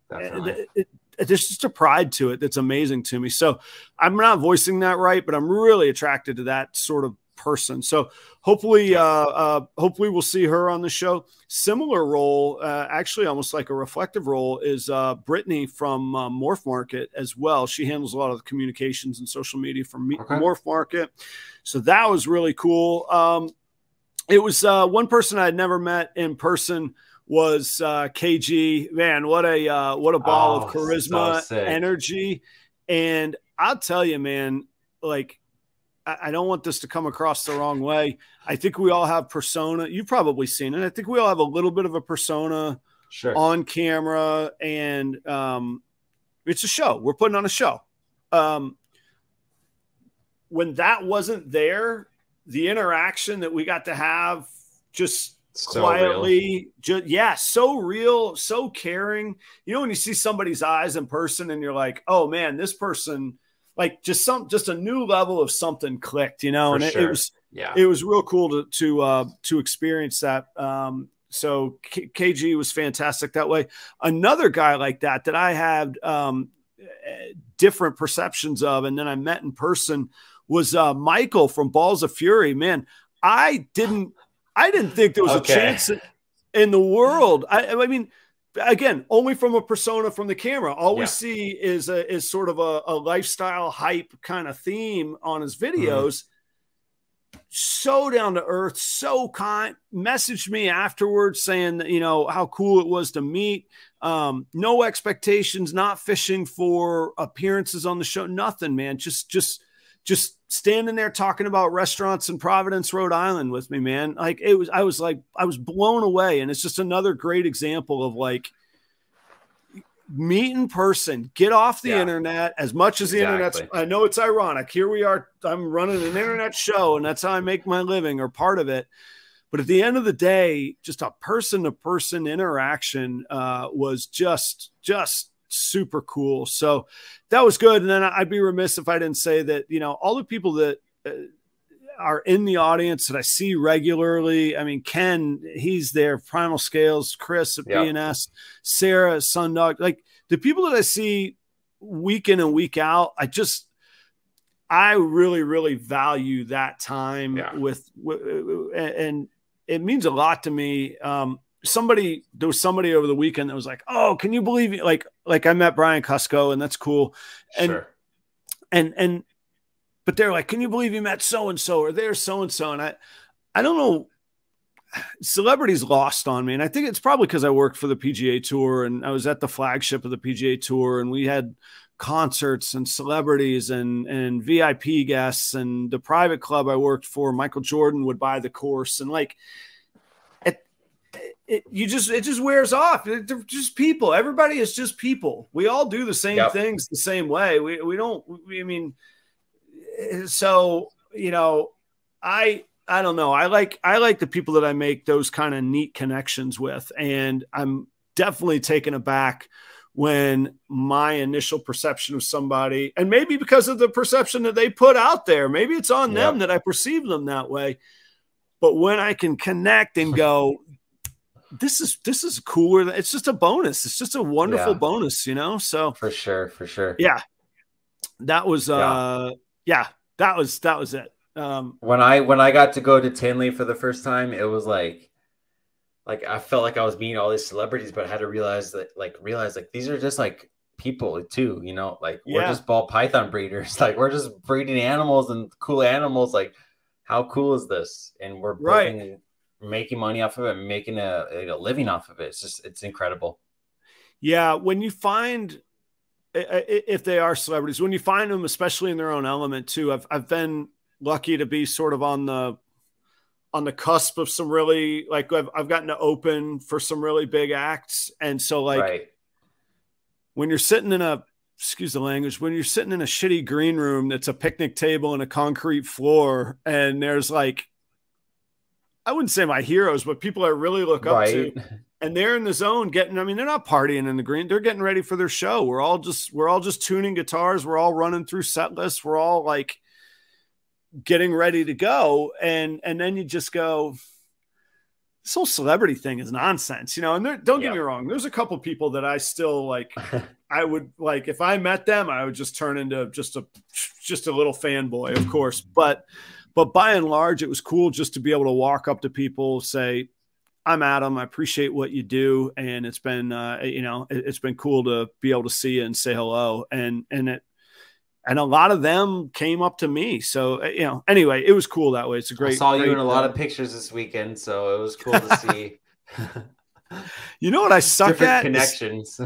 there's just a pride to it that's amazing to me. So I'm not voicing that right, but I'm really attracted to that sort of person. So hopefully we'll see her on the show. Similar role, actually almost like a reflective role, is Brittany from Morph Market as well. She handles a lot of the communications and social media for Morph Market. So that was really cool. It was one person I had never met in person was KG. Man, what a ball of charisma, so energy. And I'll tell you, man, like, I don't want this to come across the wrong way. I think we all have persona. You've probably seen it. I think we all have a little bit of a persona on camera. And It's a show. We're putting on a show. When that wasn't there, the interaction that we got to have just So quietly, so real, so caring. You know, when you see somebody's eyes in person and you're like, oh man, this person, like just a new level of something clicked, you know. For and sure. it was real cool to experience that. So KG was fantastic that way. Another guy like that I had different perceptions of, and then I met in person, was Michael from Balls of Fury. Man, I didn't think there was a chance in the world. I mean, again, only from a persona from the camera. All we see is sort of a lifestyle hype kind of theme on his videos. So down to earth, so kind. Messaged me afterwards saying that, you know, how cool it was to meet. No expectations, not fishing for appearances on the show, nothing, man. Just standing there talking about restaurants in Providence, Rhode Island with me, man. Like I was blown away. And it's just another great example of like, meet in person, get off the internet as much as the internet's, I know it's ironic. Here we are. I'm running an internet show and that's how I make my living, or part of it. But at the end of the day, just a person to person interaction was just super cool. So that was good. And then I'd be remiss if I didn't say that, you know, all the people that are in the audience that I see regularly. I mean, Ken, he's there, Primal Scales, Chris at B and S, Sarah, Sundog, like the people that I see week in and week out, I really, really value that time and it means a lot to me. There was somebody over the weekend that was like, oh, can you believe it? Like I met Brian Cusco, and that's cool. And, but they're like, can you believe you met so-and-so, or there's so-and-so? And I don't know, celebrities lost on me. And I think it's probably because I worked for the PGA Tour and I was at the flagship of the PGA Tour, and we had concerts and celebrities and VIP guests, and the private club I worked for, Michael Jordan would buy the course. And like, it just wears off. They're just people. Everybody is just people. We all do the same things the same way. I mean, so, you know, I don't know. I like the people that I make those kind of neat connections with. And I'm definitely taken aback when my initial perception of somebody, and maybe because of the perception that they put out there, maybe it's on them that I perceive them that way. But when I can connect and go, this is cooler. It's just a bonus. It's just a wonderful bonus, you know? So for sure. Yeah. That was, that was it. When I got to go to Tinley for the first time, it was like I felt like I was meeting all these celebrities, but I had to realize these are just like people too, you know, like we're just ball python breeders. Like we're just breeding animals and cool animals. Like how cool is this? And we're making money off of it, and making a living off of it. It's incredible. Yeah. When you find, if they are celebrities, when you find them, especially in their own element too, I've been lucky to be sort of on the cusp of some really, like I've gotten to open for some really big acts. And so like when you're sitting in excuse the language, when you're sitting in a shitty green room that's a picnic table and a concrete floor, and there's like, I wouldn't say my heroes, but people I really look up to, and they're in the zone they're not partying in the green. They're getting ready for their show. We're all just tuning guitars. We're all running through set lists. We're all like getting ready to go. And then you just go, this whole celebrity thing is nonsense, you know? And don't get me wrong. There's a couple people that I still like, I would like, if I met them, I would just turn into just a little fanboy, of course. But by and large, it was cool just to be able to walk up to people, say, I'm Adam. I appreciate what you do. And it's been, you know, it's been cool to be able to see you and say hello. And a lot of them came up to me. So, you know, anyway, it was cool that way. It's a great, I saw you in a lot of pictures this weekend. So it was cool to see. You know what I suck at? Connections.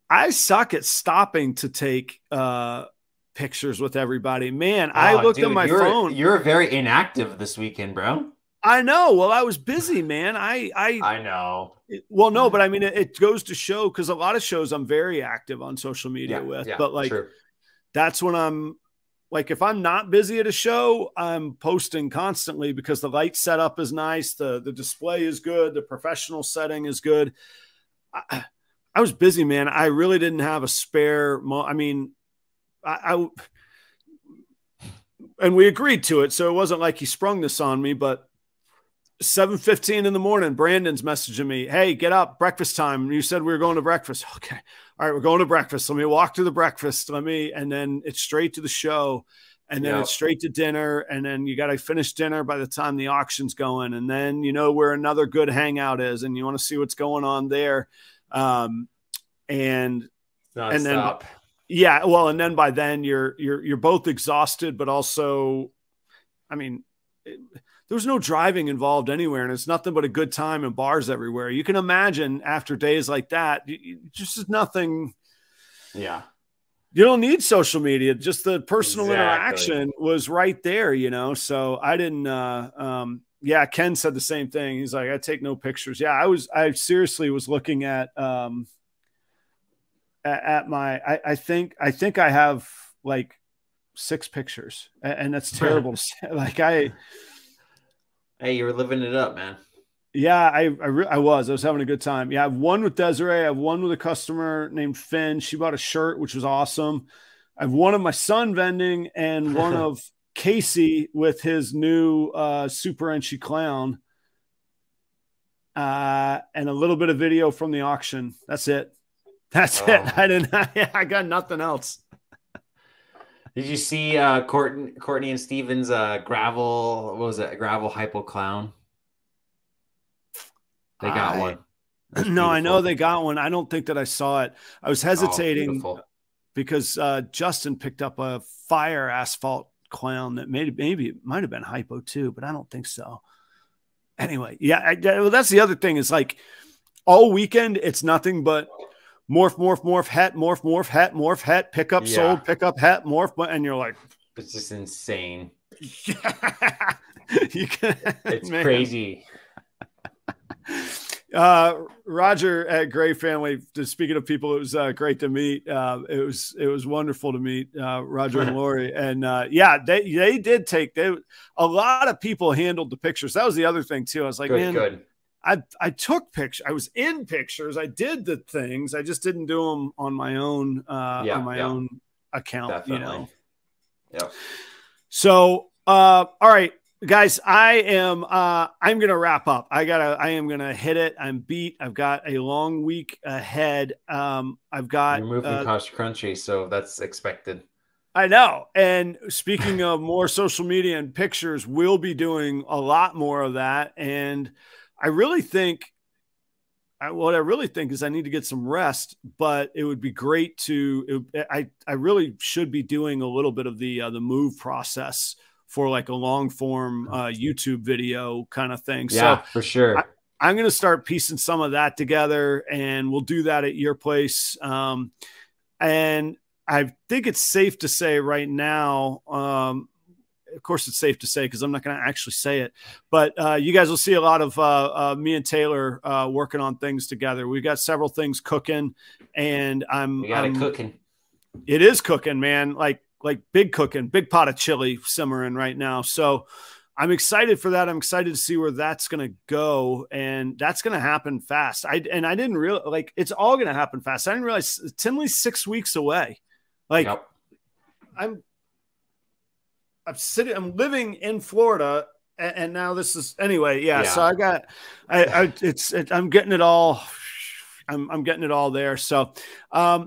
I suck at stopping to take, pictures with everybody, man. I looked at my phone. You're very inactive this weekend, bro. I know. Well, I was busy, man. I know. Well, no, but I mean, it goes to show, because a lot of shows I'm very active on social media with, but like, true. that's when I'm like, if I'm not busy at a show, I'm posting constantly because the light setup is nice. The display is good. The professional setting is good. I was busy, man. I really didn't have a spare. I mean, and we agreed to it. So it wasn't like he sprung this on me, but 7:15 in the morning, Brandon's messaging me, "Hey, get up, breakfast time. You said we were going to breakfast." Okay. All right, we're going to breakfast. Let me walk to the breakfast. And then it's straight to the show. And then it's straight to dinner. And then you got to finish dinner by the time the auction's going. And then, you know, where another good hangout is, and you want to see what's going on there. And then, yeah, well, and then by then you're both exhausted, but also, I mean, there was no driving involved anywhere, and it's nothing but a good time and bars everywhere. You can imagine after days like that, just nothing. Yeah. You don't need social media. Just the personal interaction was right there, you know? So I didn't, yeah, Ken said the same thing. He's like, I take no pictures. Yeah. I seriously was looking at my, I think I have like 6 pictures, and that's terrible to say. Like hey, you were living it up, man. Yeah, I was having a good time. Yeah, I have one with Desiree. I have one with a customer named Finn. She bought a shirt, which was awesome. I have one of my son vending, and one of Casey with his new Super Enchi clown, and a little bit of video from the auction. That's it. That's it. I got nothing else. Did you see Courtney and Steven's gravel? What was it? Gravel hypo clown. They got one. No, I know they got one. I don't think that I saw it. I was hesitating because Justin picked up a fire asphalt clown that maybe it might have been hypo too, but I don't think so. Anyway, yeah, well, that's the other thing is like all weekend it's nothing but morph, het, morph, het, pick up, sold, pick up, het, morph, and you're like, it's just insane. It's crazy. Roger at Gray Family, speaking of people, it was great to meet. It was wonderful to meet Roger and Lori. And yeah, they did take, a lot of people handled the pictures. That was the other thing too. I was like, man, I took pictures. I was in pictures. I did the things. I just didn't do them on my own, own account, definitely. You know? Yep. So, all right, guys, I'm going to wrap up. I am going to hit it. I'm beat. I've got a long week ahead. You're moving across the country, so that's expected. I know. And speaking of more social media and pictures, we'll be doing a lot more of that. And I really think what I really think is I need to get some rest, but it would be great to, I really should be doing a little bit of the move process for like a long form YouTube video kind of thing. Yeah, so for sure. I'm going to start piecing some of that together, and we'll do that at your place. And I think it's safe to say right now, of course it's safe to say because I'm not going to actually say it, but you guys will see a lot of me and Taylor working on things together. We've got several things cooking, and we got it cooking. It is cooking, man. Like big cooking, big pot of chili simmering right now. So I'm excited for that. I'm excited to see where that's going to go. And that's going to happen fast. I didn't realize, like, it's all going to happen fast. I didn't realize Tinley's 6 weeks away. Like, yep. I'm living in Florida, and now this is anyway. Yeah. So I'm getting it all. I'm getting it all there. So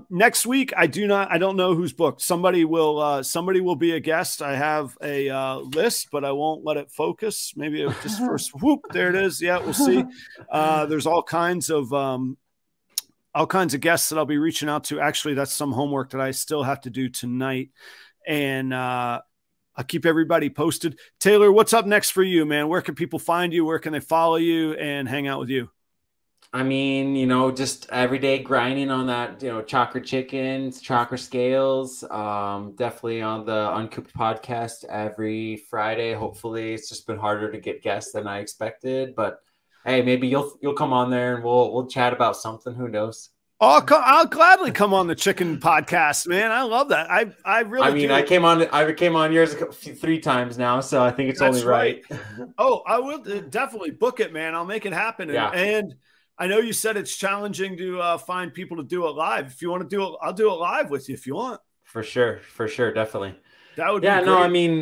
next week, I don't know who's booked. Somebody will be a guest. I have a list, but I won't let it focus. Maybe it just first whoop. There it is. Yeah, we'll see. There's all kinds of guests that I'll be reaching out to. Actually, that's some homework that I still have to do tonight. And I'll keep everybody posted. Taylor, what's up next for you, man? Where can people find you? Where can they follow you and hang out with you? I mean, you know, just every day grinding on that, you know, chakra chickens, ChakraScales, definitely on the Uncooped podcast every Friday. Hopefully it's just been harder to get guests than I expected, but hey, maybe you'll come on there and we'll chat about something. Who knows? I'll gladly come on the chicken podcast, man. I love that. I really. I mean, do. I came on yours 3 times now, so I think it's That's only right. Oh, I will definitely book it, man. I'll make it happen. And I know you said it's challenging to find people to do it live. If you want to do it, I'll do it live with you if you want. For sure, definitely. That would be great. No, I mean,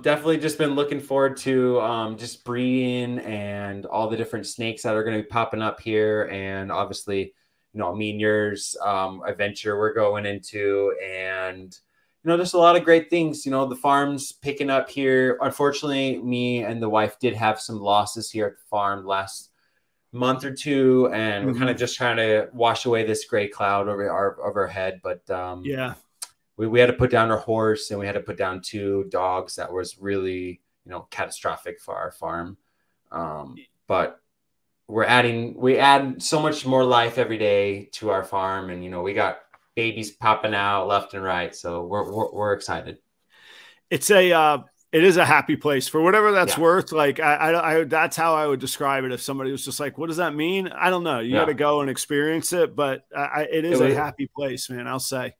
definitely just been looking forward to just breeding and all the different snakes that are going to be popping up here, and obviously, you know, me and yours adventure we're going into, and you know, there's a lot of great things. You know, the farm's picking up here. Unfortunately, me and the wife did have some losses here at the farm last month or two, and we're kind of just trying to wash away this gray cloud over our head. But we had to put down our horse, and we had to put down 2 dogs. That was really, you know, catastrophic for our farm. But we add so much more life every day to our farm, and you know, we got babies popping out left and right, so we're excited. It is a happy place for whatever that's worth. Like I that's how I would describe it. If somebody was just like, what does that mean? I don't know. You got to go and experience it, but it is a happy place, man. I'll say.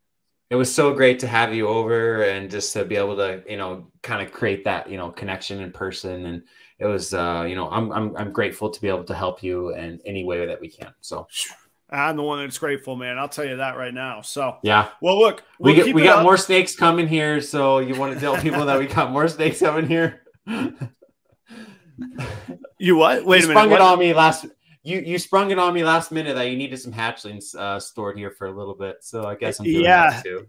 It was so great to have you over and just to be able to, you know, kind of create that, you know, connection in person. And it was, you know, I'm grateful to be able to help you in any way that we can. So I'm the one that's grateful, man. I'll tell you that right now. So yeah. Well, look, we got more snakes coming here. So you want to tell people that we got more snakes coming here? You what? Wait a minute. Sprung it on me last. You sprung it on me last minute that you needed some hatchlings stored here for a little bit. So I guess I'm doing that too.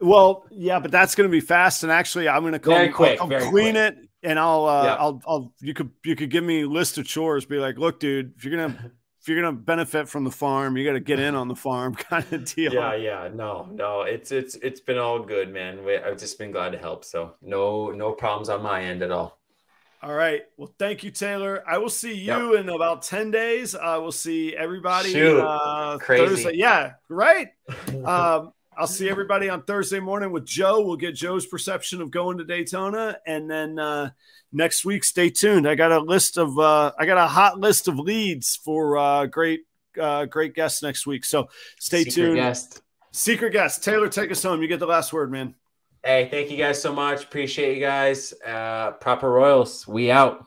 Well, yeah, but that's going to be fast. And actually, I'm going to come clean it, and I'll you could give me a list of chores. Be like, look, dude, if you're gonna benefit from the farm, you got to get in on the farm, kind of deal. Yeah. No, it's been all good, man. I've just been glad to help. So no problems on my end at all. All right. Well, thank you, Taylor. I will see you in about 10 days. I will see everybody crazy. Thursday. Yeah, right. I'll see everybody on Thursday morning with Joe. We'll get Joe's perception of going to Daytona. And then next week, stay tuned. I got a hot list of leads for great guests next week. So stay tuned. Secret guest. Taylor, take us home. You get the last word, man. Hey, thank you guys so much. Appreciate you guys. Proper Royals, we out.